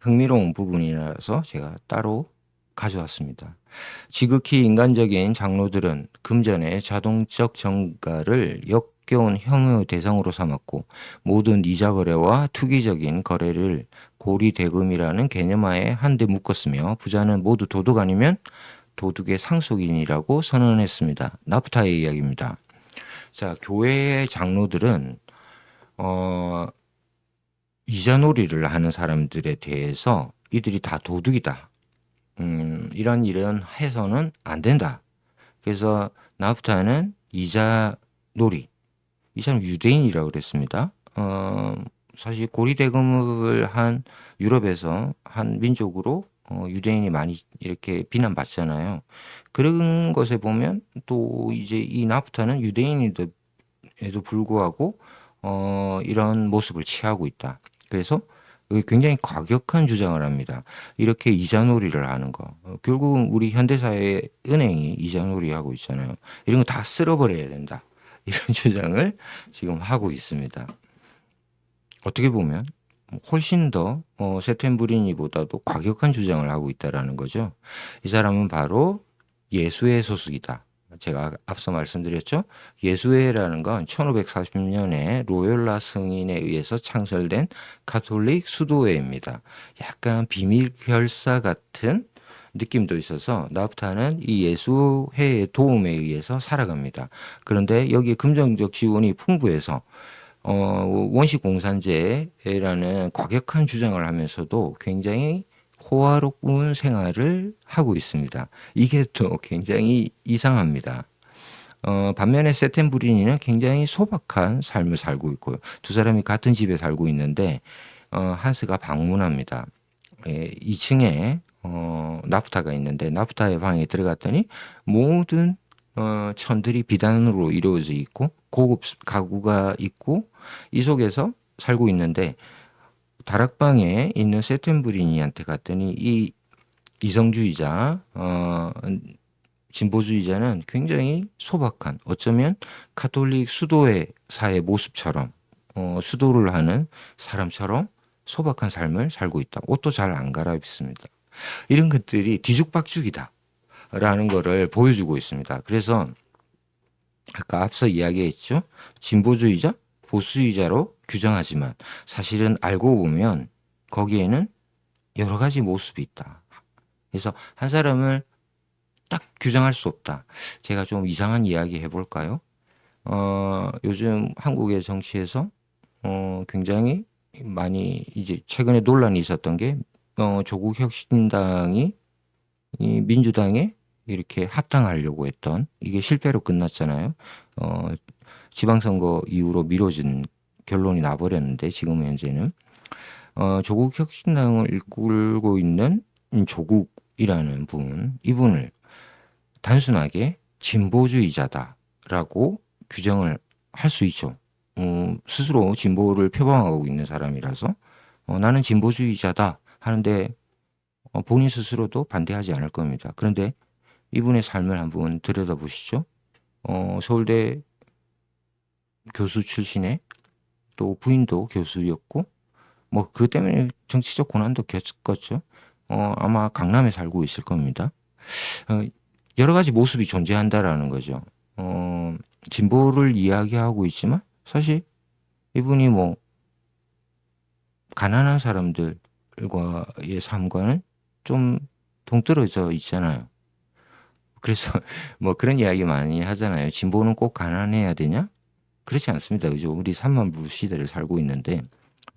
흥미로운 부분이라서 제가 따로 가져왔습니다. 지극히 인간적인 장로들은 금전의 자동적 정가를 역겨운 혐의 대상으로 삼았고 모든 이자 거래와 투기적인 거래를 고리대금이라는 개념하에 한데 묶었으며 부자는 모두 도둑 아니면 도둑의 상속인이라고 선언했습니다. 나프타의 이야기입니다. 자, 교회의 장로들은 이자놀이를 하는 사람들에 대해서 이들이 다 도둑이다. 이런 일은 해서는 안 된다. 그래서 나프타는 이자놀이, 이 사람 유대인이라고 그랬습니다. 사실 고리대금을 한 유럽에서 한 민족으로 유대인이 많이 이렇게 비난받잖아요. 그런 것에 보면 또 이제 이 나프타는 유대인에도 불구하고 이런 모습을 취하고 있다. 그래서 굉장히 과격한 주장을 합니다. 이렇게 이자놀이를 하는 거. 결국은 우리 현대사회 은행이 이자놀이 하고 있잖아요. 이런 거 다 쓸어버려야 된다. 이런 주장을 지금 하고 있습니다. 어떻게 보면 훨씬 더 세템브리니보다도 과격한 주장을 하고 있다는 거죠. 이 사람은 바로 예수회 소속이다. 제가 앞서 말씀드렸죠. 예수회라는 건 1540년에 로열라 승인에 의해서 창설된 가톨릭 수도회입니다. 약간 비밀 결사 같은 느낌도 있어서 나프타는 이 예수회의 도움에 의해서 살아갑니다. 그런데 여기에 금전적 지원이 풍부해서 원시 공산제라는 과격한 주장을 하면서도 굉장히 호화로운 생활을 하고 있습니다. 이게 또 굉장히 이상합니다. 반면에 세템브리니는 굉장히 소박한 삶을 살고 있고요. 두 사람이 같은 집에 살고 있는데 한스가 방문합니다. 2층에 나프타가 있는데 나프타의 방에 들어갔더니 모든 천들이 비단으로 이루어져 있고 고급 가구가 있고 이 속에서 살고 있는데 다락방에 있는 세템브리니한테 갔더니 이 이성주의자 진보주의자는 굉장히 소박한 어쩌면 가톨릭 수도회사의 모습처럼 수도를 하는 사람처럼 소박한 삶을 살고 있다. 옷도 잘 안 갈아입습니다. 이런 것들이 뒤죽박죽이다 라는 거를 보여주고 있습니다. 그래서 아까 앞서 이야기했죠. 진보주의자, 보수주의자로 규정하지만 사실은 알고 보면 거기에는 여러 가지 모습이 있다. 그래서 한 사람을 딱 규정할 수 없다. 제가 좀 이상한 이야기 해볼까요? 요즘 한국의 정치에서 굉장히 많이 이제 최근에 논란이 있었던 게 조국 혁신당이 이 민주당에 이렇게 합당하려고 했던 이게 실패로 끝났잖아요. 지방선거 이후로 미뤄진 결론이 나버렸는데 지금 현재는 조국 혁신당을 이끌고 있는 조국이라는 분, 이분을 단순하게 진보주의자다라고 규정을 할 수 있죠. 스스로 진보를 표방하고 있는 사람이라서 나는 진보주의자다 하는데 본인 스스로도 반대하지 않을 겁니다. 그런데 이분의 삶을 한번 들여다보시죠. 서울대 교수 출신의 또 부인도 교수였고 뭐 그 때문에 정치적 고난도 겪었죠. 아마 강남에 살고 있을 겁니다. 여러 가지 모습이 존재한다라는 거죠. 진보를 이야기하고 있지만 사실 이분이 뭐 가난한 사람들과의 삶과는 좀 동떨어져 있잖아요. 그래서 뭐 그런 이야기 많이 하잖아요. 진보는 꼭 가난해야 되냐? 그렇지 않습니다. 그죠? 우리 3만불 시대를 살고 있는데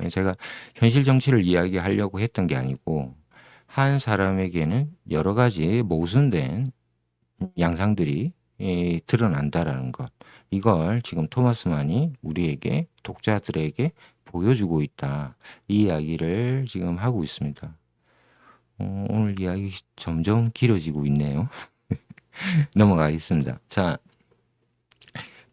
제가 현실 정치를 이야기하려고 했던 게 아니고 한 사람에게는 여러 가지 모순된 양상들이 드러난다라는 것. 이걸 지금 토마스만이 우리에게 독자들에게 보여주고 있다. 이 이야기를 지금 하고 있습니다. 오늘 이야기 점점 길어지고 있네요. 넘어가겠습니다. 자,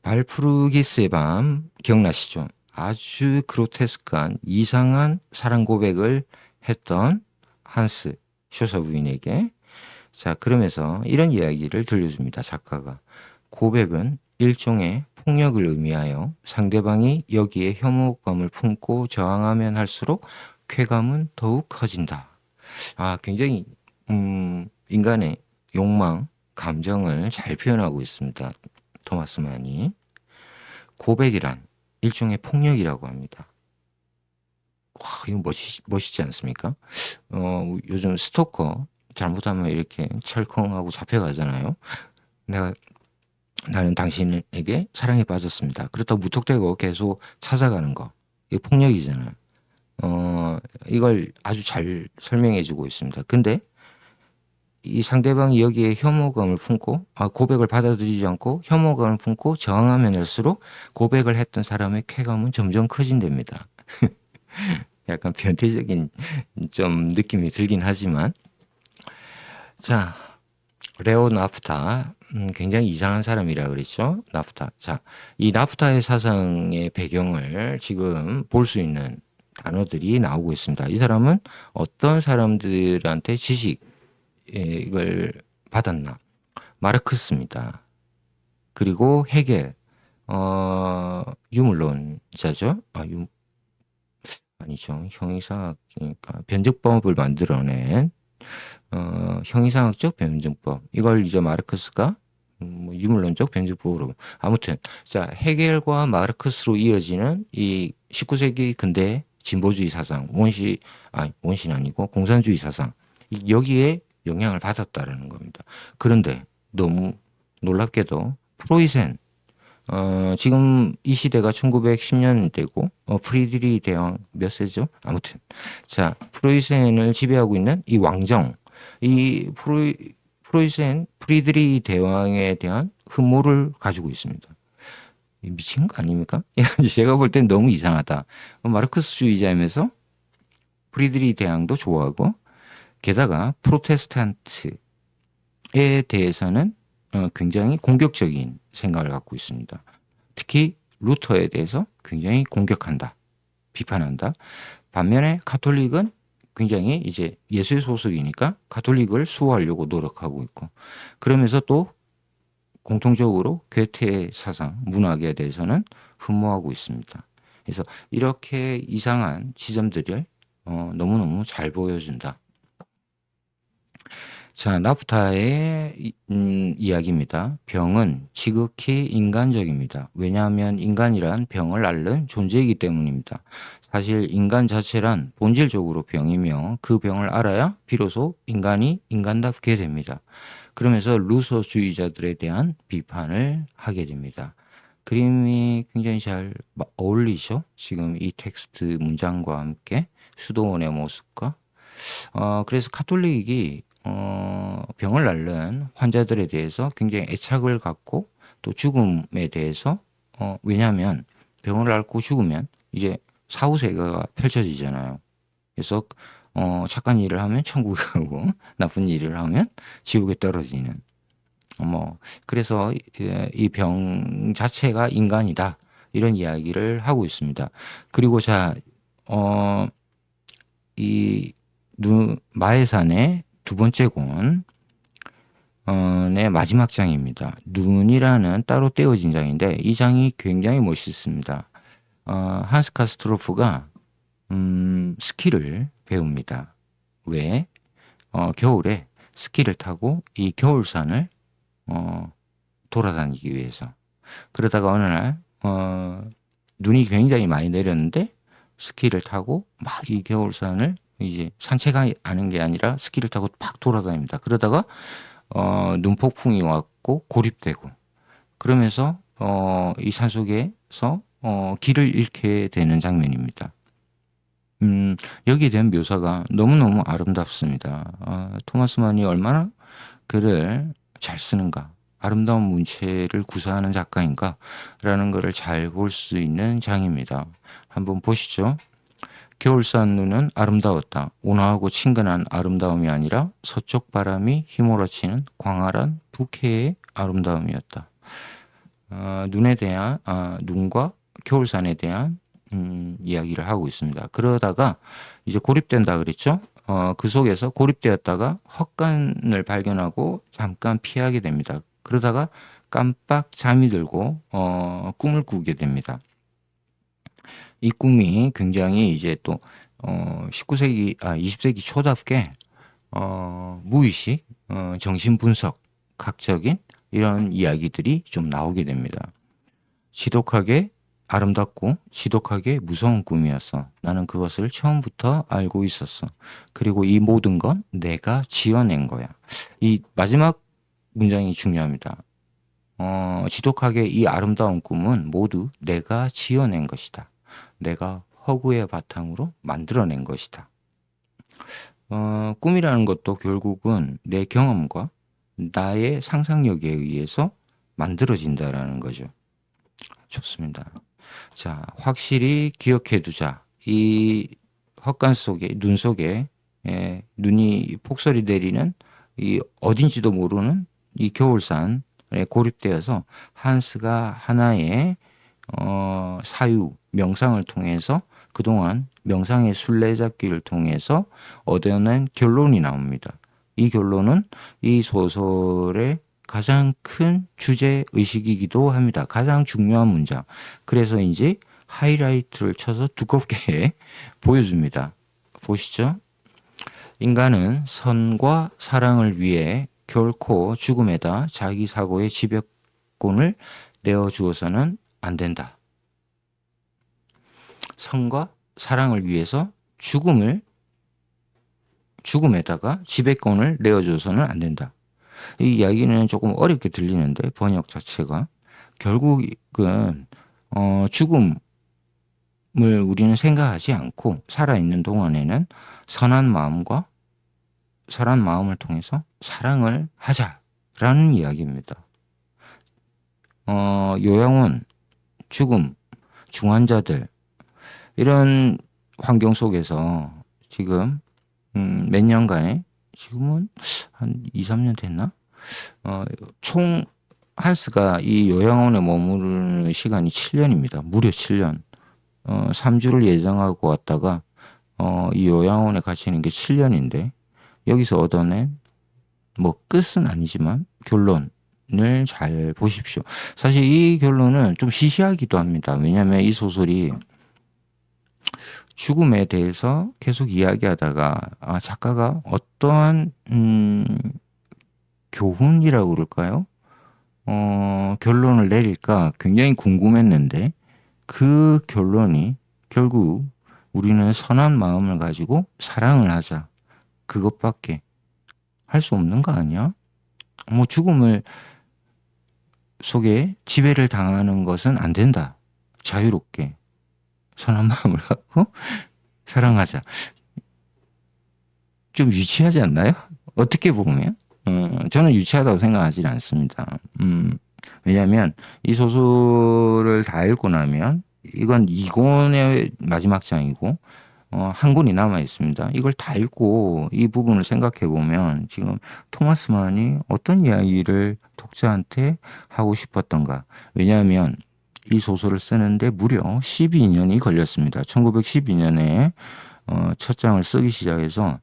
발프루기스의 밤 기억나시죠? 아주 그로테스크한 이상한 사랑 고백을 했던 한스 쇼서 부인에게 자, 그러면서 이런 이야기를 들려줍니다. 작가가. 고백은 일종의 폭력을 의미하여 상대방이 여기에 혐오감을 품고 저항하면 할수록 쾌감은 더욱 커진다. 아, 굉장히 인간의 욕망, 감정을 잘 표현하고 있습니다. 토마스 만이. 고백이란 일종의 폭력이라고 합니다. 와, 이거 멋있지 않습니까? 요즘 스토커 잘못하면 이렇게 철컹하고 잡혀가잖아요. 내가 나는 당신에게 사랑에 빠졌습니다. 그렇다고 무턱대고 계속 찾아가는 거. 이게 폭력이잖아요. 이걸 아주 잘 설명해 주고 있습니다. 근데 이 상대방이 여기에 혐오감을 품고, 고백을 받아들이지 않고 혐오감을 품고 저항하면 할수록 고백을 했던 사람의 쾌감은 점점 커진답니다. 약간 변태적인 좀 느낌이 들긴 하지만, 자, 레오 나프타, 굉장히 이상한 사람이라 그랬죠. 나프타. 자, 이 나프타의 사상의 배경을 지금 볼 수 있는 단어들이 나오고 있습니다. 이 사람은 어떤 사람들한테 지식을 받았나? 마르크스입니다. 그리고 헤겔, 유물론자죠. 아니죠. 형이상학, 그러니까 변증법을 만들어낸 형이상학적 변증법. 이걸 이제 마르크스가 유물론적 변증법으로. 아무튼, 자, 헤겔과 마르크스로 이어지는 이 19세기 근대 진보주의 사상, 원시는 아니고 공산주의 사상. 여기에 영향을 받았다라는 겁니다. 그런데 너무 놀랍게도 프로이센, 지금 이 시대가 1910년대고, 프리드리 대왕 몇 세죠? 아무튼. 자, 프로이센을 지배하고 있는 이 왕정, 이 프로이센, 프리드리 대왕에 대한 흠모를 가지고 있습니다. 미친 거 아닙니까? 제가 볼 땐 너무 이상하다. 마르크스주의자이면서 프리드리 대왕도 좋아하고, 게다가 프로테스탄트에 대해서는 굉장히 공격적인 생각을 갖고 있습니다. 특히 루터에 대해서 굉장히 공격한다, 비판한다. 반면에 카톨릭은 굉장히 이제 예수의 소속이니까 카톨릭을 수호하려고 노력하고 있고, 그러면서 또 공통적으로 괴테 사상, 문학에 대해서는 흠모하고 있습니다. 그래서 이렇게 이상한 지점들을 너무너무 잘 보여준다. 자, 나프타의 이야기입니다. 병은 지극히 인간적입니다. 왜냐하면 인간이란 병을 앓는 존재이기 때문입니다. 사실 인간 자체란 본질적으로 병이며 그 병을 알아야 비로소 인간이 인간답게 됩니다. 그러면서 루소주의자들에 대한 비판을 하게 됩니다. 그림이 굉장히 잘 어울리죠? 지금 이 텍스트 문장과 함께 수도원의 모습과 그래서 카톨릭이 병을 앓는 환자들에 대해서 굉장히 애착을 갖고 또 죽음에 대해서 왜냐하면 병을 앓고 죽으면 이제 사후세계가 펼쳐지잖아요. 그래서 착한 일을 하면 천국에 가고 나쁜 일을 하면 지옥에 떨어지는 그래서 이 병 자체가 인간이다 이런 이야기를 하고 있습니다. 그리고 자, 이 마해산의 두 번째 권 의 마지막 장입니다. 눈이라는 따로 떼어진 장인데 이 장이 굉장히 멋있습니다. 한스 카스트로프가 스키를 배웁니다. 왜? 겨울에 스키를 타고 이 겨울산을 돌아다니기 위해서. 그러다가 어느 날 눈이 굉장히 많이 내렸는데 스키를 타고 막 이 겨울산을 이제 산책하는 게 아니라 스키를 타고 막 돌아다닙니다. 그러다가 눈폭풍이 왔고 고립되고 그러면서 이 산속에서 길을 잃게 되는 장면입니다. 여기에 대한 묘사가 너무너무 아름답습니다. 토마스 만이 얼마나 글을 잘 쓰는가, 아름다운 문체를 구사하는 작가인가라는 것을 잘 볼 수 있는 장입니다. 한번 보시죠. 겨울산 눈은 아름다웠다. 온화하고 친근한 아름다움이 아니라 서쪽 바람이 휘몰아치는 광활한 북해의 아름다움이었다. 눈과 겨울산에 대한 이야기를 하고 있습니다. 그러다가 이제 고립된다 그랬죠. 그 속에서 고립되었다가 헛간을 발견하고 잠깐 피하게 됩니다. 그러다가 깜빡 잠이 들고 꿈을 꾸게 됩니다. 이 꿈이 굉장히 이제 또 20세기 초답게 무의식, 정신분석, 각적인 이런 이야기들이 좀 나오게 됩니다. 지독하게 아름답고 지독하게 무서운 꿈이었어. 나는 그것을 처음부터 알고 있었어. 그리고 이 모든 건 내가 지어낸 거야. 이 마지막 문장이 중요합니다. 지독하게 이 아름다운 꿈은 모두 내가 지어낸 것이다. 내가 허구의 바탕으로 만들어낸 것이다. 꿈이라는 것도 결국은 내 경험과 나의 상상력에 의해서 만들어진다라는 거죠. 좋습니다. 자, 확실히 기억해 두자. 이 헛간 속에, 눈 속에, 눈이 폭설이 내리는 이 어딘지도 모르는 이 겨울산에 고립되어서 한스가 하나의 사유, 명상을 통해서 그동안 명상의 술래잡기를 통해서 얻어낸 결론이 나옵니다. 이 결론은 이 소설의 가장 큰 주제 의식이기도 합니다. 가장 중요한 문장. 그래서 이제 하이라이트를 쳐서 두껍게 보여줍니다. 보시죠. 인간은 선과 사랑을 위해 결코 죽음에다 자기 사고의 지배권을 내어주어서는 안 된다. 선과 사랑을 위해서 죽음에다가 지배권을 내어줘서는 안 된다. 이 이야기는 조금 어렵게 들리는데 번역 자체가 결국은 죽음을 우리는 생각하지 않고 살아있는 동안에는 선한 마음을 통해서 사랑을 하자라는 이야기입니다. 요양원, 죽음, 중환자들 이런 환경 속에서 지금 몇 년간에 지금은 한 2, 3년 됐나? 총 한스가 이 요양원에 머무르는 시간이 7년입니다. 무려 7년. 3주를 예정하고 왔다가 이 요양원에 갇히는 게 7년인데 여기서 얻어낸 뭐 끝은 아니지만 결론을 잘 보십시오. 사실 이 결론은 좀 시시하기도 합니다. 왜냐하면 이 소설이 죽음에 대해서 계속 이야기하다가 작가가 어떠한 교훈이라고 그럴까요? 결론을 내릴까 굉장히 궁금했는데 그 결론이 결국 우리는 선한 마음을 가지고 사랑을 하자. 그것밖에 할 수 없는 거 아니야? 뭐 죽음을 속에 지배를 당하는 것은 안 된다. 자유롭게 선한 마음을 갖고 사랑하자. 좀 유치하지 않나요? 어떻게 보면 저는 유치하다고 생각하지 않습니다. 왜냐하면 이 소설을 다 읽고 나면 이건 2권의 마지막 장이고 한 권이 남아 있습니다. 이걸 다 읽고 이 부분을 생각해 보면 지금 토마스 만이 어떤 이야기를 독자한테 하고 싶었던가. 왜냐하면 이 소설을 쓰는데 무려 12년이 걸렸습니다. 1912년에 첫 장을 쓰기 시작해서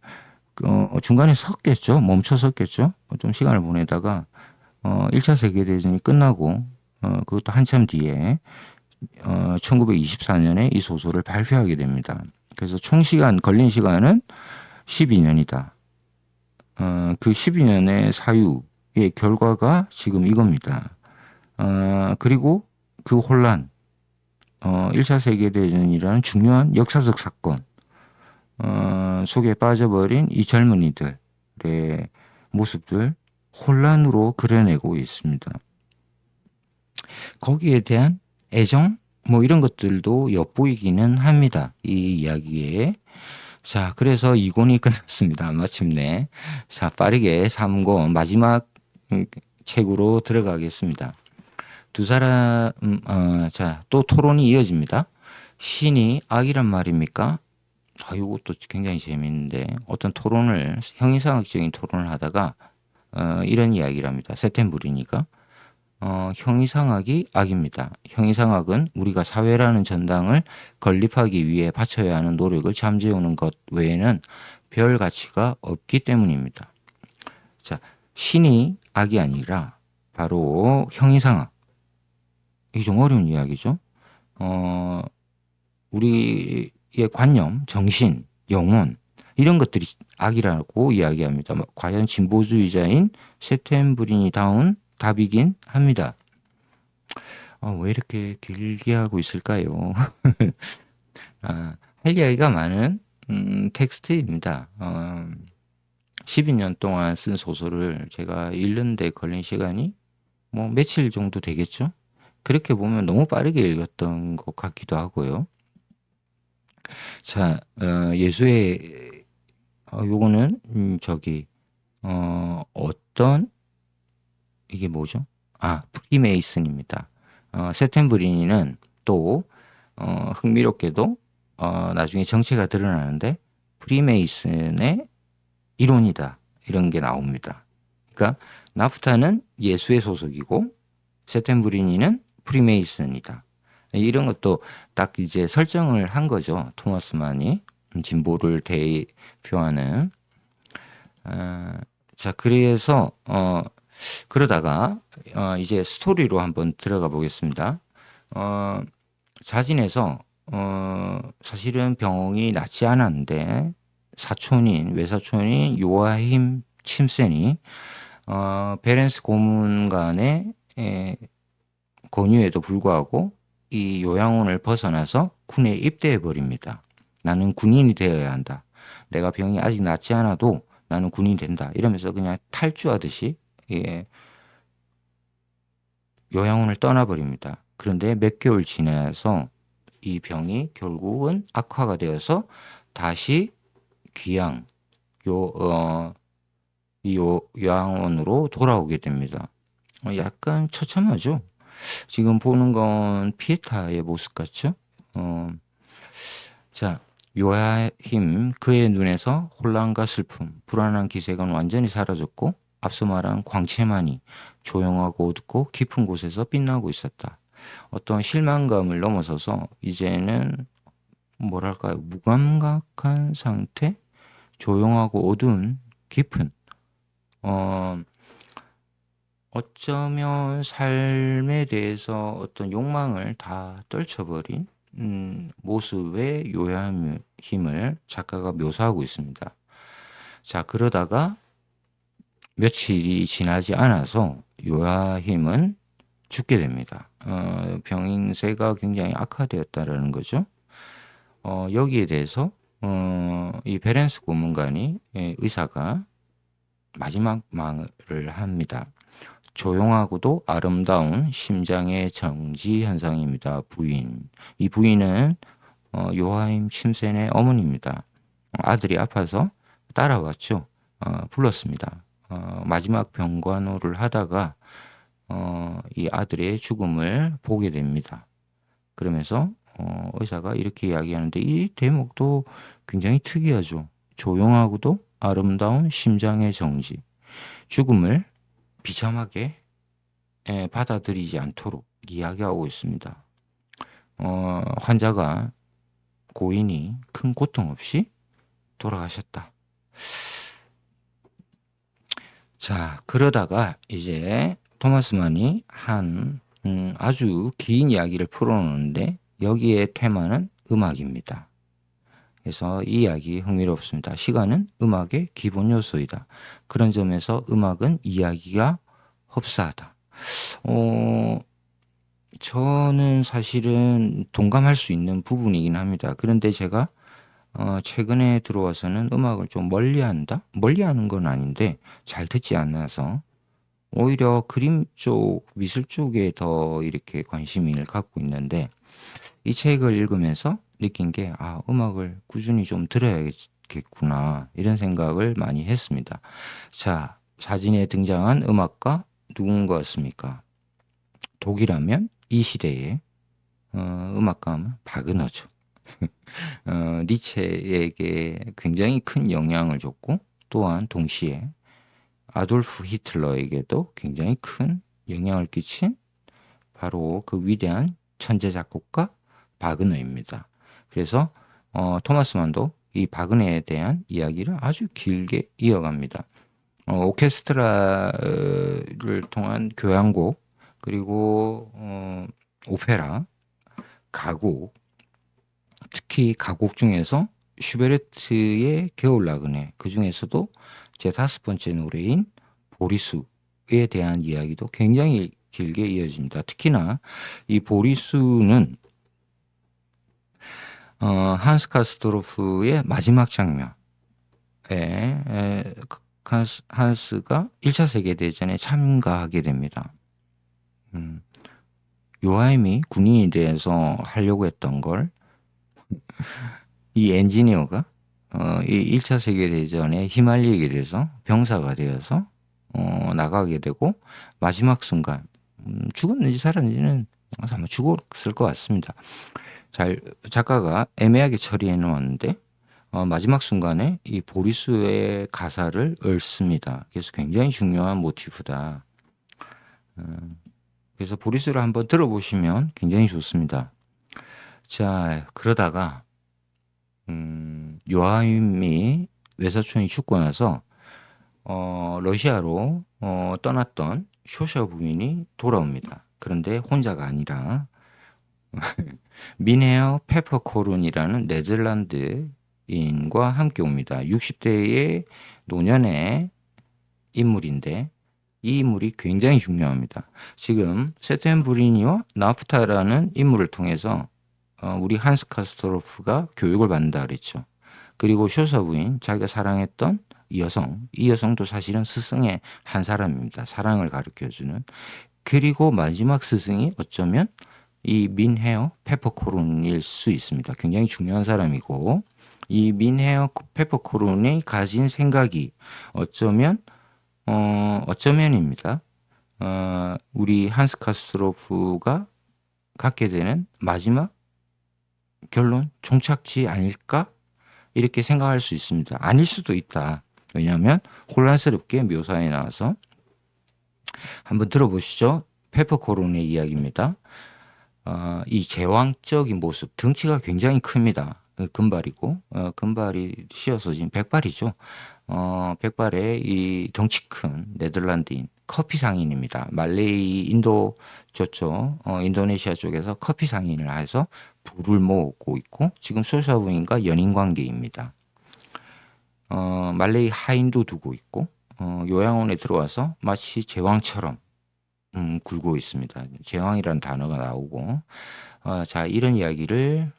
중간에 섰겠죠. 멈춰 섰겠죠. 좀 시간을 보내다가 1차 세계대전이 끝나고 그것도 한참 뒤에 1924년에 이 소설을 발표하게 됩니다. 그래서 총 걸린 시간은 12년이다. 그 12년의 사유, 결과가 지금 이겁니다. 그리고 그 혼란, 1차 세계대전이라는 중요한 역사적 사건 속에 빠져버린 이 젊은이들의 모습들 혼란으로 그려내고 있습니다. 거기에 대한 애정 뭐 이런 것들도 엿보이기는 합니다. 이 이야기에. 자, 그래서 2권이 끝났습니다. 마침내. 자, 빠르게 3권 마지막 책으로 들어가겠습니다. 두 사람 자, 또 토론이 이어집니다. 신이 악이란 말입니까? 이것도 굉장히 재미있는데 어떤 토론을 형이상학적인 토론을 하다가 이런 이야기를 합니다. 세템불이니까 형이상학이 악입니다. 형이상학은 우리가 사회라는 전당을 건립하기 위해 바쳐야 하는 노력을 잠재우는 것 외에는 별 가치가 없기 때문입니다. 자, 신이 악이 아니라 바로 형이상학. 이게 좀 어려운 이야기죠. 우리의 관념, 정신, 영혼 이런 것들이 악이라고 이야기합니다. 과연 진보주의자인 세템브린이 다운 답이긴 합니다. 왜 이렇게 길게 하고 있을까요? 할 이야기가 많은 텍스트입니다. 12년 동안 쓴 소설을 제가 읽는데 걸린 시간이 뭐 며칠 정도 되겠죠? 그렇게 보면 너무 빠르게 읽었던 것 같기도 하고요. 자, 예수의 요거는 어떤 이게 뭐죠? 프리메이슨입니다. 세템브리니는 또 흥미롭게도 나중에 정체가 드러나는데 프리메이슨의 이론이다 이런 게 나옵니다. 그러니까 나프타는 예수의 소속이고 세템브리니는 프리메이슨이다. 이런 것도 딱 이제 설정을 한 거죠. 토마스만이 진보를 대표하는. 자, 그래서 그러다가 이제 스토리로 한번 들어가 보겠습니다. 자진해서 사실은 병이 낫지 않았는데 외사촌인 요아힘 침센이 베렌스 고문관의 권유에도 불구하고 이 요양원을 벗어나서 군에 입대해 버립니다. 나는 군인이 되어야 한다. 내가 병이 아직 낫지 않아도 나는 군인이 된다. 이러면서 그냥 탈주하듯이 요양원을 떠나버립니다. 그런데 몇 개월 지나서 이 병이 결국은 악화가 되어서 다시 귀양 요양원으로 돌아오게 됩니다. 약간 처참하죠. 지금 보는 건 피에타의 모습 같죠? 자, 요아힘 그의 눈에서 혼란과 슬픔, 불안한 기색은 완전히 사라졌고 앞서 말한 광채만이 조용하고 어둡고 깊은 곳에서 빛나고 있었다. 어떤 실망감을 넘어서서 이제는 뭐랄까요? 무감각한 상태? 조용하고 어두운 깊은 어쩌면 삶에 대해서 어떤 욕망을 다 떨쳐버린 모습의 요야힘을 작가가 묘사하고 있습니다. 자, 그러다가 며칠이 지나지 않아서 요야힘은 죽게 됩니다. 병인세가 굉장히 악화되었다라는 거죠. 여기에 대해서 이 베렌스 고문관이 의사가 마지막 말을 합니다. 조용하고도 아름다운 심장의 정지 현상입니다. 부인. 이 부인은 요하임 침센의 어머니입니다. 아들이 아파서 따라왔죠. 불렀습니다. 마지막 병간호를 하다가 이 아들의 죽음을 보게 됩니다. 그러면서 의사가 이렇게 이야기하는데 이 대목도 굉장히 특이하죠. 조용하고도 아름다운 심장의 정지. 죽음을 비참하게 받아들이지 않도록 이야기하고 있습니다. 환자가 고인이 큰 고통 없이 돌아가셨다. 자, 그러다가 이제 토마스만이 한 아주 긴 이야기를 풀어놓는데 여기에 테마는 음악입니다. 그래서 이 이야기 흥미롭습니다. 시간은 음악의 기본 요소이다. 그런 점에서 음악은 이야기가 흡사하다. 어, 저는 사실은 동감할 수 있는 부분이긴 합니다. 그런데 제가 최근에 들어와서는 음악을 좀 멀리한다? 멀리하는 건 아닌데 잘 듣지 않아서 오히려 그림 쪽, 미술 쪽에 더 이렇게 관심을 갖고 있는데 이 책을 읽으면서 느낀 게, 아, 음악을 꾸준히 좀 들어야겠구나, 이런 생각을 많이 했습니다. 자, 사진에 등장한 음악가 누군 것 같습니까? 독이라면 이 시대의 음악가는 바그너죠. 니체에게 굉장히 큰 영향을 줬고 또한 동시에 아돌프 히틀러에게도 굉장히 큰 영향을 끼친 바로 그 위대한 천재 작곡가 바그너입니다. 그래서 토마스 만도 이 바그너에 대한 이야기를 아주 길게 이어갑니다. 오케스트라를 통한 교향곡, 그리고 오페라, 가곡, 특히 가곡 중에서 슈베르트의 겨울 나그네, 그 중에서도 제 다섯 번째 노래인 보리수에 대한 이야기도 굉장히 길게 이어집니다. 특히나 이 보리수는 한스 카스토로프의 마지막 장면에 한스가 1차 세계대전에 참가하게 됩니다. 요하임이 군인이 돼서 하려고 했던 걸 이 엔지니어가 이 1차 세계대전에 휘말리게 돼서 병사가 되어서 나가게 되고 마지막 순간 죽었는지 살았는지는 아마 죽었을 것 같습니다. 작가가 애매하게 처리해 놓았는데 마지막 순간에 이 보리수의 가사를 읊습니다. 그래서 굉장히 중요한 모티프다. 그래서 보리수를 한번 들어보시면 굉장히 좋습니다. 자, 그러다가 요하임이 외사촌이 죽고 나서 러시아로 떠났던 쇼샤 부인이 돌아옵니다. 그런데 혼자가 아니라 미네어 페퍼코룬이라는 네덜란드인과 함께 옵니다. 60대의 노년의 인물인데 이 인물이 굉장히 중요합니다. 지금 세텐브리니와 나프타라는 인물을 통해서 우리 한스 카스토로프가 교육을 받는다 그랬죠. 그리고 쇼사 부인, 자기가 사랑했던 이 여성도 사실은 스승의 한 사람입니다. 사랑을 가르쳐주는. 그리고 마지막 스승이 어쩌면 이 민헤어 페퍼코론일 수 있습니다. 굉장히 중요한 사람이고 이 민헤어 페퍼코론이 가진 생각이 어쩌면입니다. 우리 한스 카스토로프가 갖게 되는 마지막 결론, 종착지 아닐까? 이렇게 생각할 수 있습니다. 아닐 수도 있다. 왜냐하면 혼란스럽게 묘사해 나와서 한번 들어보시죠. 페퍼코론의 이야기입니다. 이 제왕적인 모습, 등치가 굉장히 큽니다. 금발이고 금발이 씌어서 지금 백발이죠. 백발의 이 덩치 큰 네덜란드인 커피 상인입니다. 말레이 인도 저쪽 인도네시아 쪽에서 커피 상인을 해서 부를 모으고 있고 지금 소샤부인과 연인 관계입니다. 말레이 하인도 두고 있고 요양원에 들어와서 마치 제왕처럼 굴고 있습니다. 제왕이라는 단어가 나오고 자, 이런 이야기를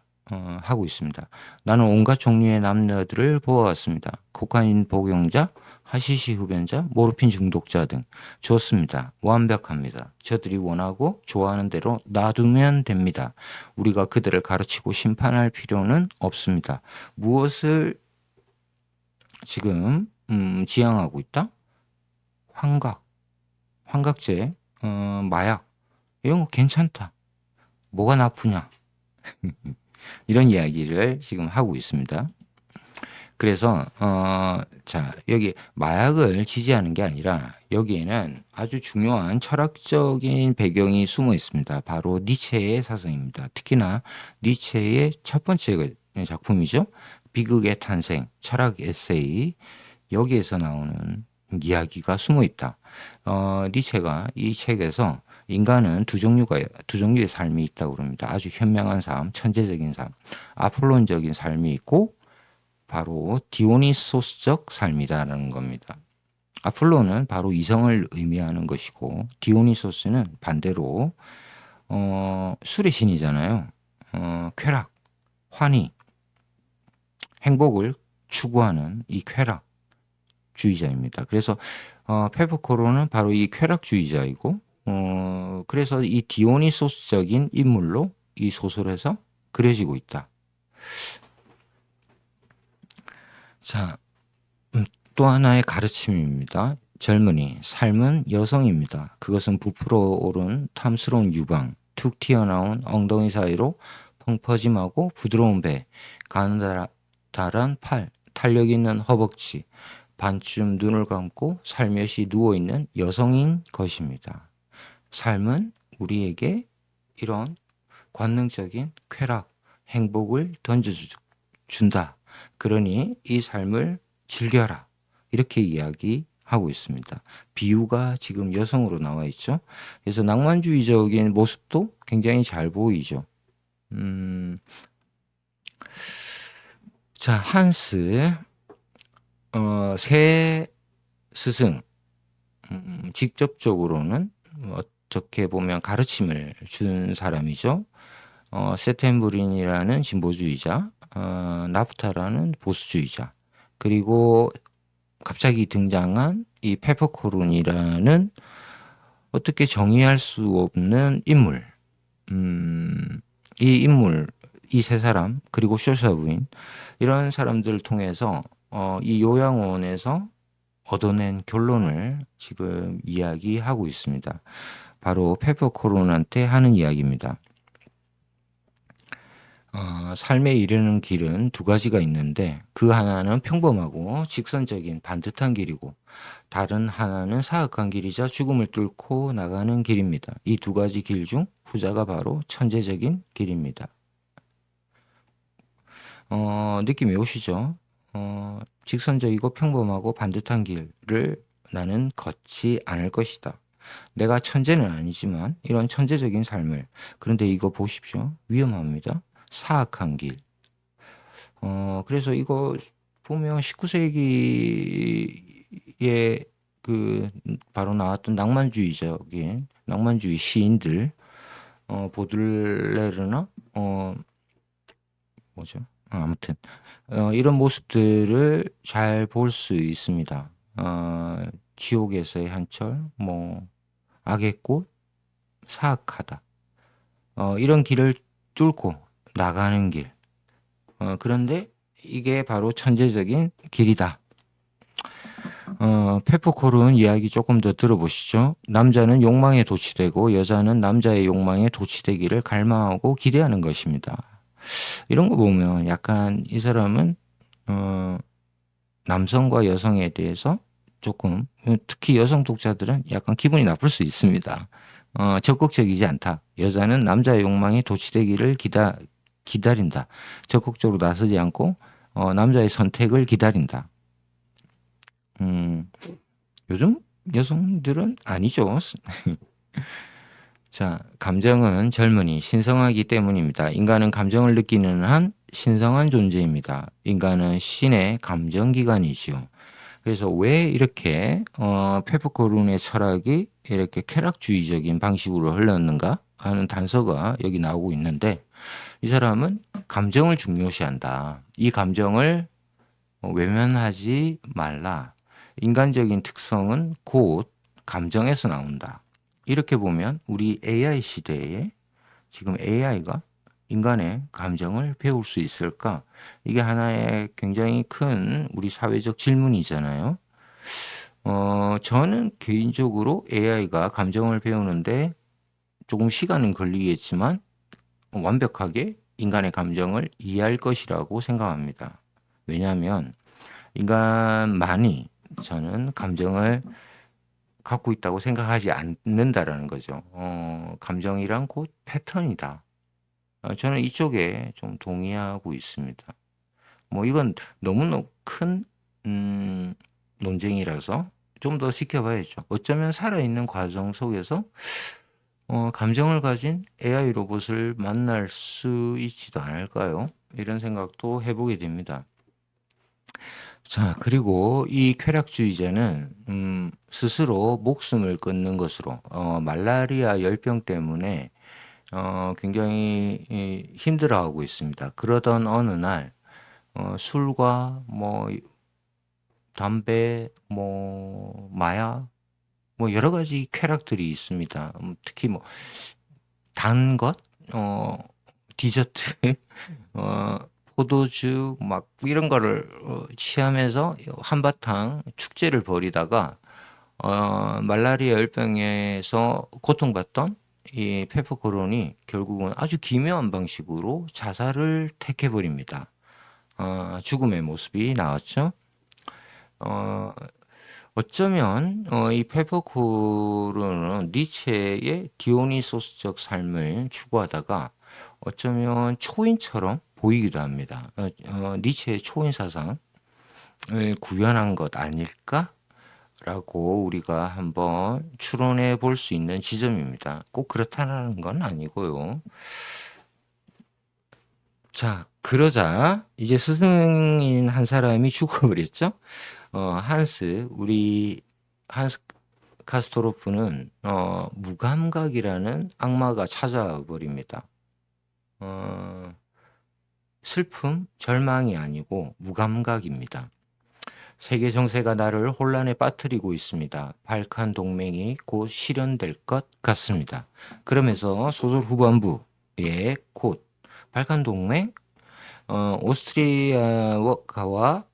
하고 있습니다. 나는 온갖 종류의 남녀들을 보아왔습니다. 코카인 복용자, 하시시 흡연자, 모르핀 중독자 등 좋습니다. 완벽합니다. 저들이 원하고 좋아하는 대로 놔두면 됩니다. 우리가 그들을 가르치고 심판할 필요는 없습니다. 무엇을 지금 지향하고 있다? 환각제, 마약, 이런 거 괜찮다. 뭐가 나쁘냐? 이런 이야기를 지금 하고 있습니다. 그래서 자, 여기 마약을 지지하는 게 아니라 여기에는 아주 중요한 철학적인 배경이 숨어 있습니다. 바로 니체의 사상입니다. 특히나 니체의 첫 번째 작품이죠. 비극의 탄생, 철학 에세이, 여기에서 나오는 이야기가 숨어 있다. 니체가 이 책에서 인간은 두 종류의 삶이 있다고 그럽니다. 아주 현명한 삶, 천재적인 삶, 아폴론적인 삶이 있고 바로 디오니소스적 삶이다라는 겁니다. 아폴로는 바로 이성을 의미하는 것이고 디오니소스는 반대로 술의 신이잖아요. 쾌락, 환희, 행복을 추구하는 이 쾌락주의자입니다. 그래서 페퍼코로는 바로 이 쾌락주의자이고 그래서 이 디오니소스적인 인물로 이 소설에서 그려지고 있다. 자, 또 하나의 가르침입니다. 젊은이, 삶은 여성입니다. 그것은 부풀어 오른 탐스러운 유방, 툭 튀어나온 엉덩이 사이로 펑퍼짐하고 부드러운 배, 가느다란 팔, 탄력 있는 허벅지, 반쯤 눈을 감고 살며시 누워있는 여성인 것입니다. 삶은 우리에게 이런 관능적인 쾌락, 행복을 던져준다. 그러니 이 삶을 즐겨라. 이렇게 이야기하고 있습니다. 비유가 지금 여성으로 나와 있죠. 그래서 낭만주의적인 모습도 굉장히 잘 보이죠. 자, 한스 새 스승 직접적으로는 어떻게 보면 가르침을 준 사람이죠. 세템브린이라는 진보주의자, 나프타라는 보수주의자, 그리고 갑자기 등장한 이 페퍼코룬이라는 어떻게 정의할 수 없는 인물. 이 인물, 이 세 사람, 그리고 쇼사 부인, 이런 사람들을 통해서 이 요양원에서 얻어낸 결론을 지금 이야기하고 있습니다. 바로 페퍼코룬한테 하는 이야기입니다. 삶에 이르는 길은 두 가지가 있는데 그 하나는 평범하고 직선적인 반듯한 길이고 다른 하나는 사악한 길이자 죽음을 뚫고 나가는 길입니다. 이 두 가지 길 중 후자가 바로 천재적인 길입니다. 느낌이 오시죠? 직선적이고 평범하고 반듯한 길을 나는 걷지 않을 것이다. 내가 천재는 아니지만 이런 천재적인 삶을, 그런데 이거 보십시오. 위험합니다. 사악한 길. 그래서 이거 보면 19세기에 그 바로 나왔던 낭만주의 시인들, 보들레르나 뭐죠? 아무튼 이런 모습들을 잘 볼 수 있습니다. 지옥에서의 한철, 뭐 악의 꽃, 사악하다. 이런 길을 뚫고 나가는 길. 그런데 이게 바로 천재적인 길이다. 페퍼콜은 이야기 조금 더 들어보시죠. 남자는 욕망에 도취되고 여자는 남자의 욕망에 도취되기를 갈망하고 기대하는 것입니다. 이런 거 보면 약간 이 사람은 남성과 여성에 대해서 조금, 특히 여성 독자들은 약간 기분이 나쁠 수 있습니다. 적극적이지 않다. 여자는 남자의 욕망에 도취되기를 기다린다. 적극적으로 나서지 않고 남자의 선택을 기다린다. 요즘 여성들은 아니죠. 자, 감정은 젊은이, 신성하기 때문입니다. 인간은 감정을 느끼는 한 신성한 존재입니다. 인간은 신의 감정기관이지요. 그래서 왜 이렇게 페퍼코룬의 철학이 이렇게 쾌락주의적인 방식으로 흘렀는가 하는 단서가 여기 나오고 있는데, 이 사람은 감정을 중요시한다. 이 감정을 외면하지 말라. 인간적인 특성은 곧 감정에서 나온다. 이렇게 보면 우리 AI 시대에 지금 AI가 인간의 감정을 배울 수 있을까? 이게 하나의 굉장히 큰 우리 사회적 질문이잖아요. 저는 개인적으로 AI가 감정을 배우는데 조금 시간은 걸리겠지만 완벽하게 인간의 감정을 이해할 것이라고 생각합니다. 왜냐하면 인간만이 저는 감정을 갖고 있다고 생각하지 않는다라는 거죠. 감정이란 곧 패턴이다. 저는 이쪽에 좀 동의하고 있습니다. 뭐 이건 너무너무 큰 논쟁이라서 좀 더 지켜봐야죠. 어쩌면 살아있는 과정 속에서 감정을 가진 AI 로봇을 만날 수 있지도 않을까요? 이런 생각도 해보게 됩니다. 자, 그리고 이 쾌락주의자는 스스로 목숨을 끊는 것으로 말라리아 열병 때문에 굉장히 힘들어하고 있습니다. 그러던 어느 날 술과 뭐 담배, 뭐 마약, 뭐 여러 가지 쾌락들이 있습니다. 특히 뭐 단 것, 어, 디저트, 어, 포도주 막 이런 거를 취하면서 한바탕 축제를 벌이다가 말라리아 열병에서 고통받던 이 페퍼코론이 결국은 아주 기묘한 방식으로 자살을 택해버립니다. 죽음의 모습이 나왔죠. 어, 어쩌면 이 페퍼코론은 니체의 디오니소스적 삶을 추구하다가 어쩌면 초인처럼 보이기도 합니다. 니체의 초인 사상을 구현한 것 아닐까? 라고 우리가 한번 추론해 볼 수 있는 지점입니다. 꼭 그렇다는 건 아니고요. 자, 그러자 이제 스승인 한 사람이 죽어버렸죠. 우리 한스 카스토로프는 무감각이라는 악마가 찾아와 버립니다. 어, 슬픔, 절망이 아니고 무감각입니다. 세계 정세가 나를 혼란에 빠뜨리고 있습니다. 발칸 동맹이 곧 실현될 것 같습니다. 그러면서 소설 후반부에 곧 발칸 동맹, 오스트리아와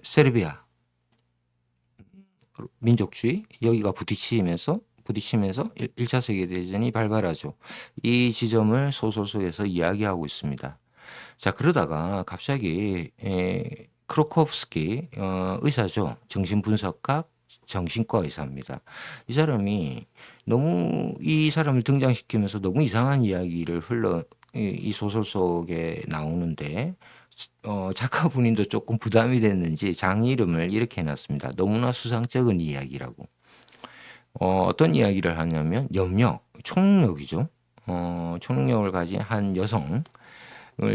세르비아 민족주의 여기가 부딪히면서 1차 세계대전이 발발하죠. 이 지점을 소설 속에서 이야기하고 있습니다. 자, 그러다가 갑자기 크로코프스키 의사죠. 정신분석학 정신과 의사입니다. 이 사람을 등장시키면서 너무 이상한 이야기를 이 소설 속에 나오는데 작가 본인도 조금 부담이 됐는지 장 이름을 이렇게 해놨습니다. 너무나 수상쩍은 이야기라고. 어떤 이야기를 하냐면 초능력이죠. 초능력을 가진 한 여성을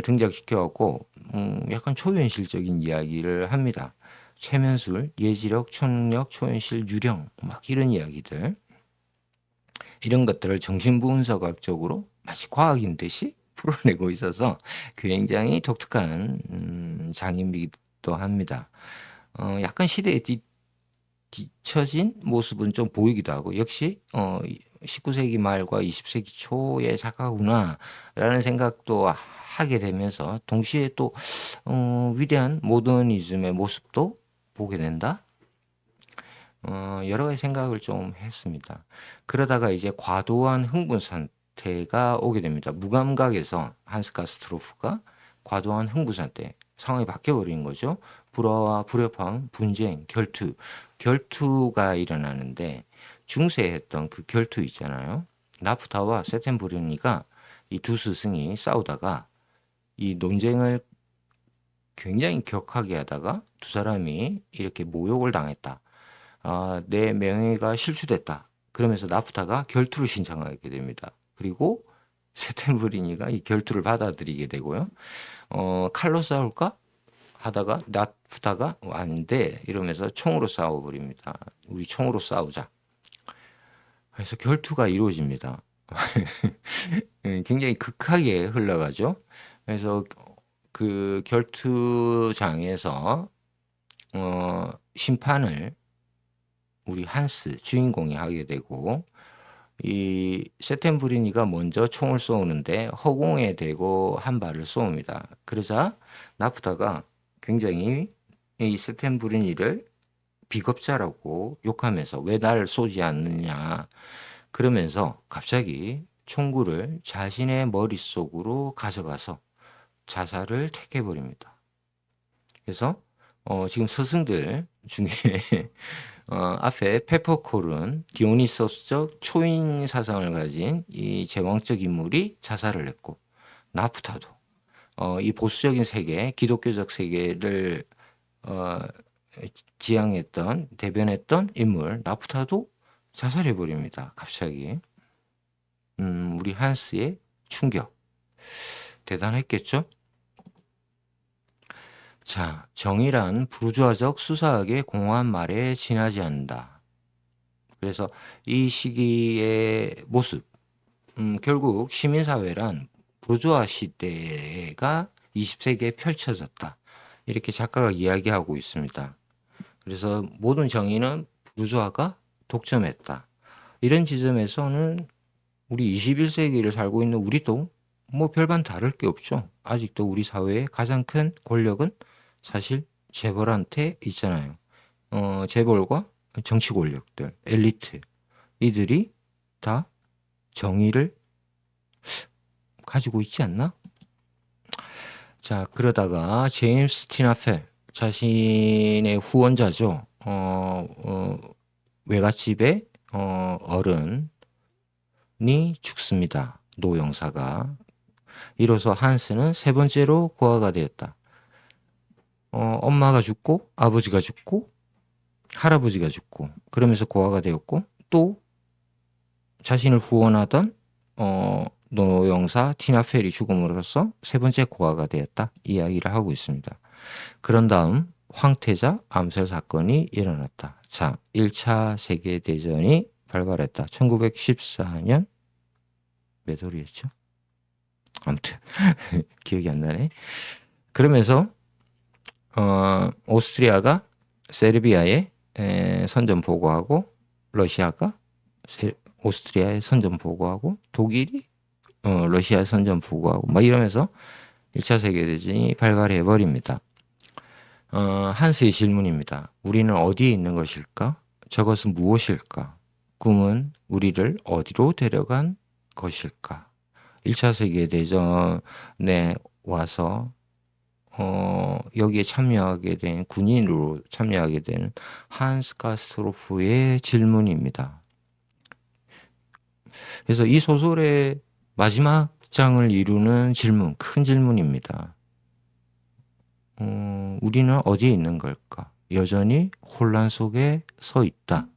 등장시켜갖고 약간 초현실적인 이야기를 합니다. 최면술, 예지력, 초능력, 초현실, 유령 막 이런 이야기들 이런 것들을 정신분석학적으로 마치 과학인 듯이 풀어내고 있어서 굉장히 독특한 장인이기도 합니다. 약간 시대에 뒤처진 모습은 좀 보이기도 하고 역시 19세기 말과 20세기 초의 작가구나라는 생각도 하게 되면서 동시에 또 위대한 모더니즘의 모습도 보게 된다. 여러 가지 생각을 좀 했습니다. 그러다가 이제 과도한 흥분 상태가 오게 됩니다. 무감각에서 한스 가스트로프가 과도한 흥분 상태, 상황이 바뀌어 버린 거죠. 불화와 불협화음, 분쟁, 결투가 일어나는데 중세했던 그 결투 있잖아요. 나프타와 세텐브르니가 이 두 스승이 싸우다가 이 논쟁을 굉장히 격하게 하다가 두 사람이 이렇게 모욕을 당했다. 내 명예가 실추됐다. 그러면서 나프타가 결투를 신청하게 됩니다. 그리고 세텐브리니가 이 결투를 받아들이게 되고요. 칼로 싸울까? 하다가 나프타가 안 돼. 이러면서 총으로 싸워버립니다. 우리 총으로 싸우자. 그래서 결투가 이루어집니다. 굉장히 극하게 흘러가죠. 그래서 그 결투장에서 심판을 우리 한스 주인공이 하게 되고 이 세텐브리니가 먼저 총을 쏘는데 허공에 대고 한 발을 쏘습니다. 그러자 나프타가 굉장히 이 세텐브리니를 비겁자라고 욕하면서 왜 날 쏘지 않느냐 그러면서 갑자기 총구를 자신의 머릿속으로 가져가서 자살을 택해버립니다. 그래서 지금 스승들 중에 앞에 페퍼콜은 디오니소스적 초인 사상을 가진 이 제왕적 인물이 자살을 했고 나프타도 이 보수적인 세계, 기독교적 세계를 어, 대변했던 인물 나프타도 자살해 버립니다. 갑자기 우리 한스의 충격 대단했겠죠? 자, 정의란 부르주아적 수사학의 공허한 말에 지나지 않는다. 그래서 이 시기의 모습, 결국 시민사회란 부르주아 시대가 20세기에 펼쳐졌다. 이렇게 작가가 이야기하고 있습니다. 그래서 모든 정의는 부르주아가 독점했다. 이런 지점에서는 우리 21세기를 살고 있는 우리도 뭐 별반 다를 게 없죠. 아직도 우리 사회의 가장 큰 권력은 사실 재벌한테 있잖아요. 재벌과 정치 권력들, 엘리트, 이들이 다 정의를 가지고 있지 않나? 자, 그러다가 제임스 티나펠 자신의 후원자죠. 외갓집의 어른이 죽습니다. 노영사가. 이로써 한스는 세 번째로 고아가 되었다. 엄마가 죽고 아버지가 죽고 할아버지가 죽고 그러면서 고아가 되었고 또 자신을 후원하던 노영사 티나펠이 죽음으로써 세 번째 고아가 되었다. 이야기를 하고 있습니다. 그런 다음 황태자 암살 사건이 일어났다. 자, 1차 세계대전이 발발했다. 1914년 몇 월이었죠? 아무튼 기억이 안 나네. 그러면서 오스트리아가 세르비아에 선전 보고하고 러시아가 오스트리아에 선전 보고하고 독일이 러시아에 선전 보고하고 막 이러면서 1차 세계대전이 발발해 버립니다. 한스의 질문입니다. 우리는 어디에 있는 것일까? 저것은 무엇일까? 꿈은 우리를 어디로 데려간 것일까? 1차 세계대전에 와서 여기에 참여하게 된 군인으로 참여하게 된 한스 가스토로프의 질문입니다. 그래서 이 소설의 마지막 장을 이루는 질문, 큰 질문입니다. 우리는 어디에 있는 걸까? 여전히 혼란 속에 서 있다.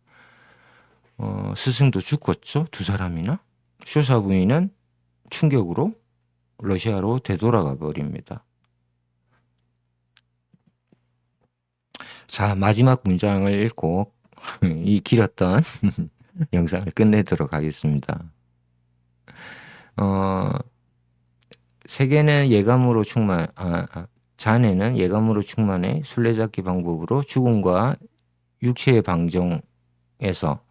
스승도 죽었죠? 두 사람이나. 쇼사 부인은 충격으로 러시아로 되돌아가 버립니다. 자, 마지막 문장을 읽고 이 길었던 영상을 끝내도록 하겠습니다. 세계는 예감으로 자네는 예감으로 충만해 술래잡기 방법으로 죽음과 육체의 방정에서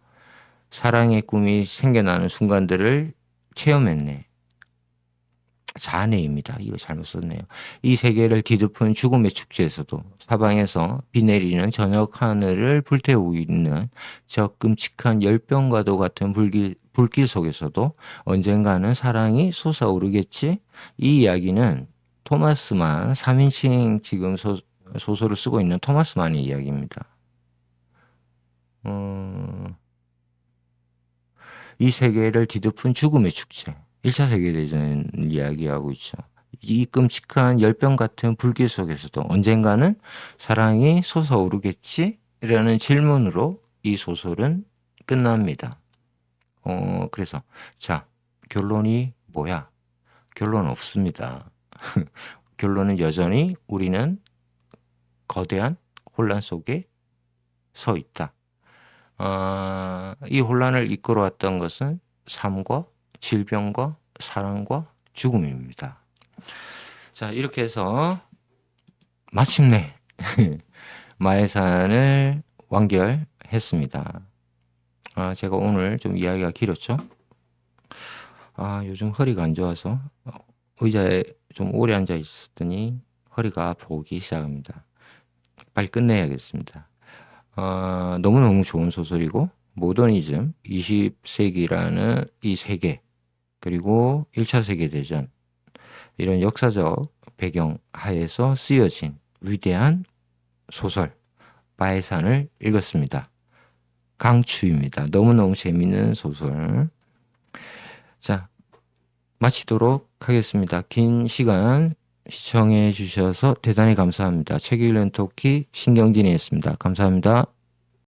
사랑의 꿈이 생겨나는 순간들을 체험했네. 자네입니다. 이거 잘못 썼네요. 이 세계를 뒤덮은 죽음의 축제에서도 사방에서 비 내리는 저녁 하늘을 불태우고 있는 저 끔찍한 열병과도 같은 불길 속에서도 언젠가는 사랑이 솟아오르겠지. 이 이야기는 토마스만 3인칭 지금 소설을 쓰고 있는 토마스만의 이야기입니다. 이 세계를 뒤덮은 죽음의 축제. 1차 세계대전 이야기하고 있죠. 이 끔찍한 열병 같은 불길 속에서도 언젠가는 사랑이 솟아오르겠지? 라는 질문으로 이 소설은 끝납니다. 그래서 자, 결론이 뭐야? 결론 없습니다. 결론은 여전히 우리는 거대한 혼란 속에 서 있다. 이 혼란을 이끌어왔던 것은 삶과 질병과 사랑과 죽음입니다. 자, 이렇게 해서 마침내 마해산을 완결했습니다. 제가 오늘 좀 이야기가 길었죠? 요즘 허리가 안 좋아서 의자에 좀 오래 앉아 있었더니 허리가 아프기 시작합니다. 빨리 끝내야겠습니다. 너무너무 좋은 소설이고 모더니즘, 20세기라는 이 세계, 그리고 1차 세계대전, 이런 역사적 배경 하에서 쓰여진 위대한 소설 마해산을 읽었습니다. 강추입니다. 너무너무 재밌는 소설. 자, 마치도록 하겠습니다. 긴 시간 시청해 주셔서 대단히 감사합니다. 책 읽는 토끼 신경진이었습니다. 감사합니다.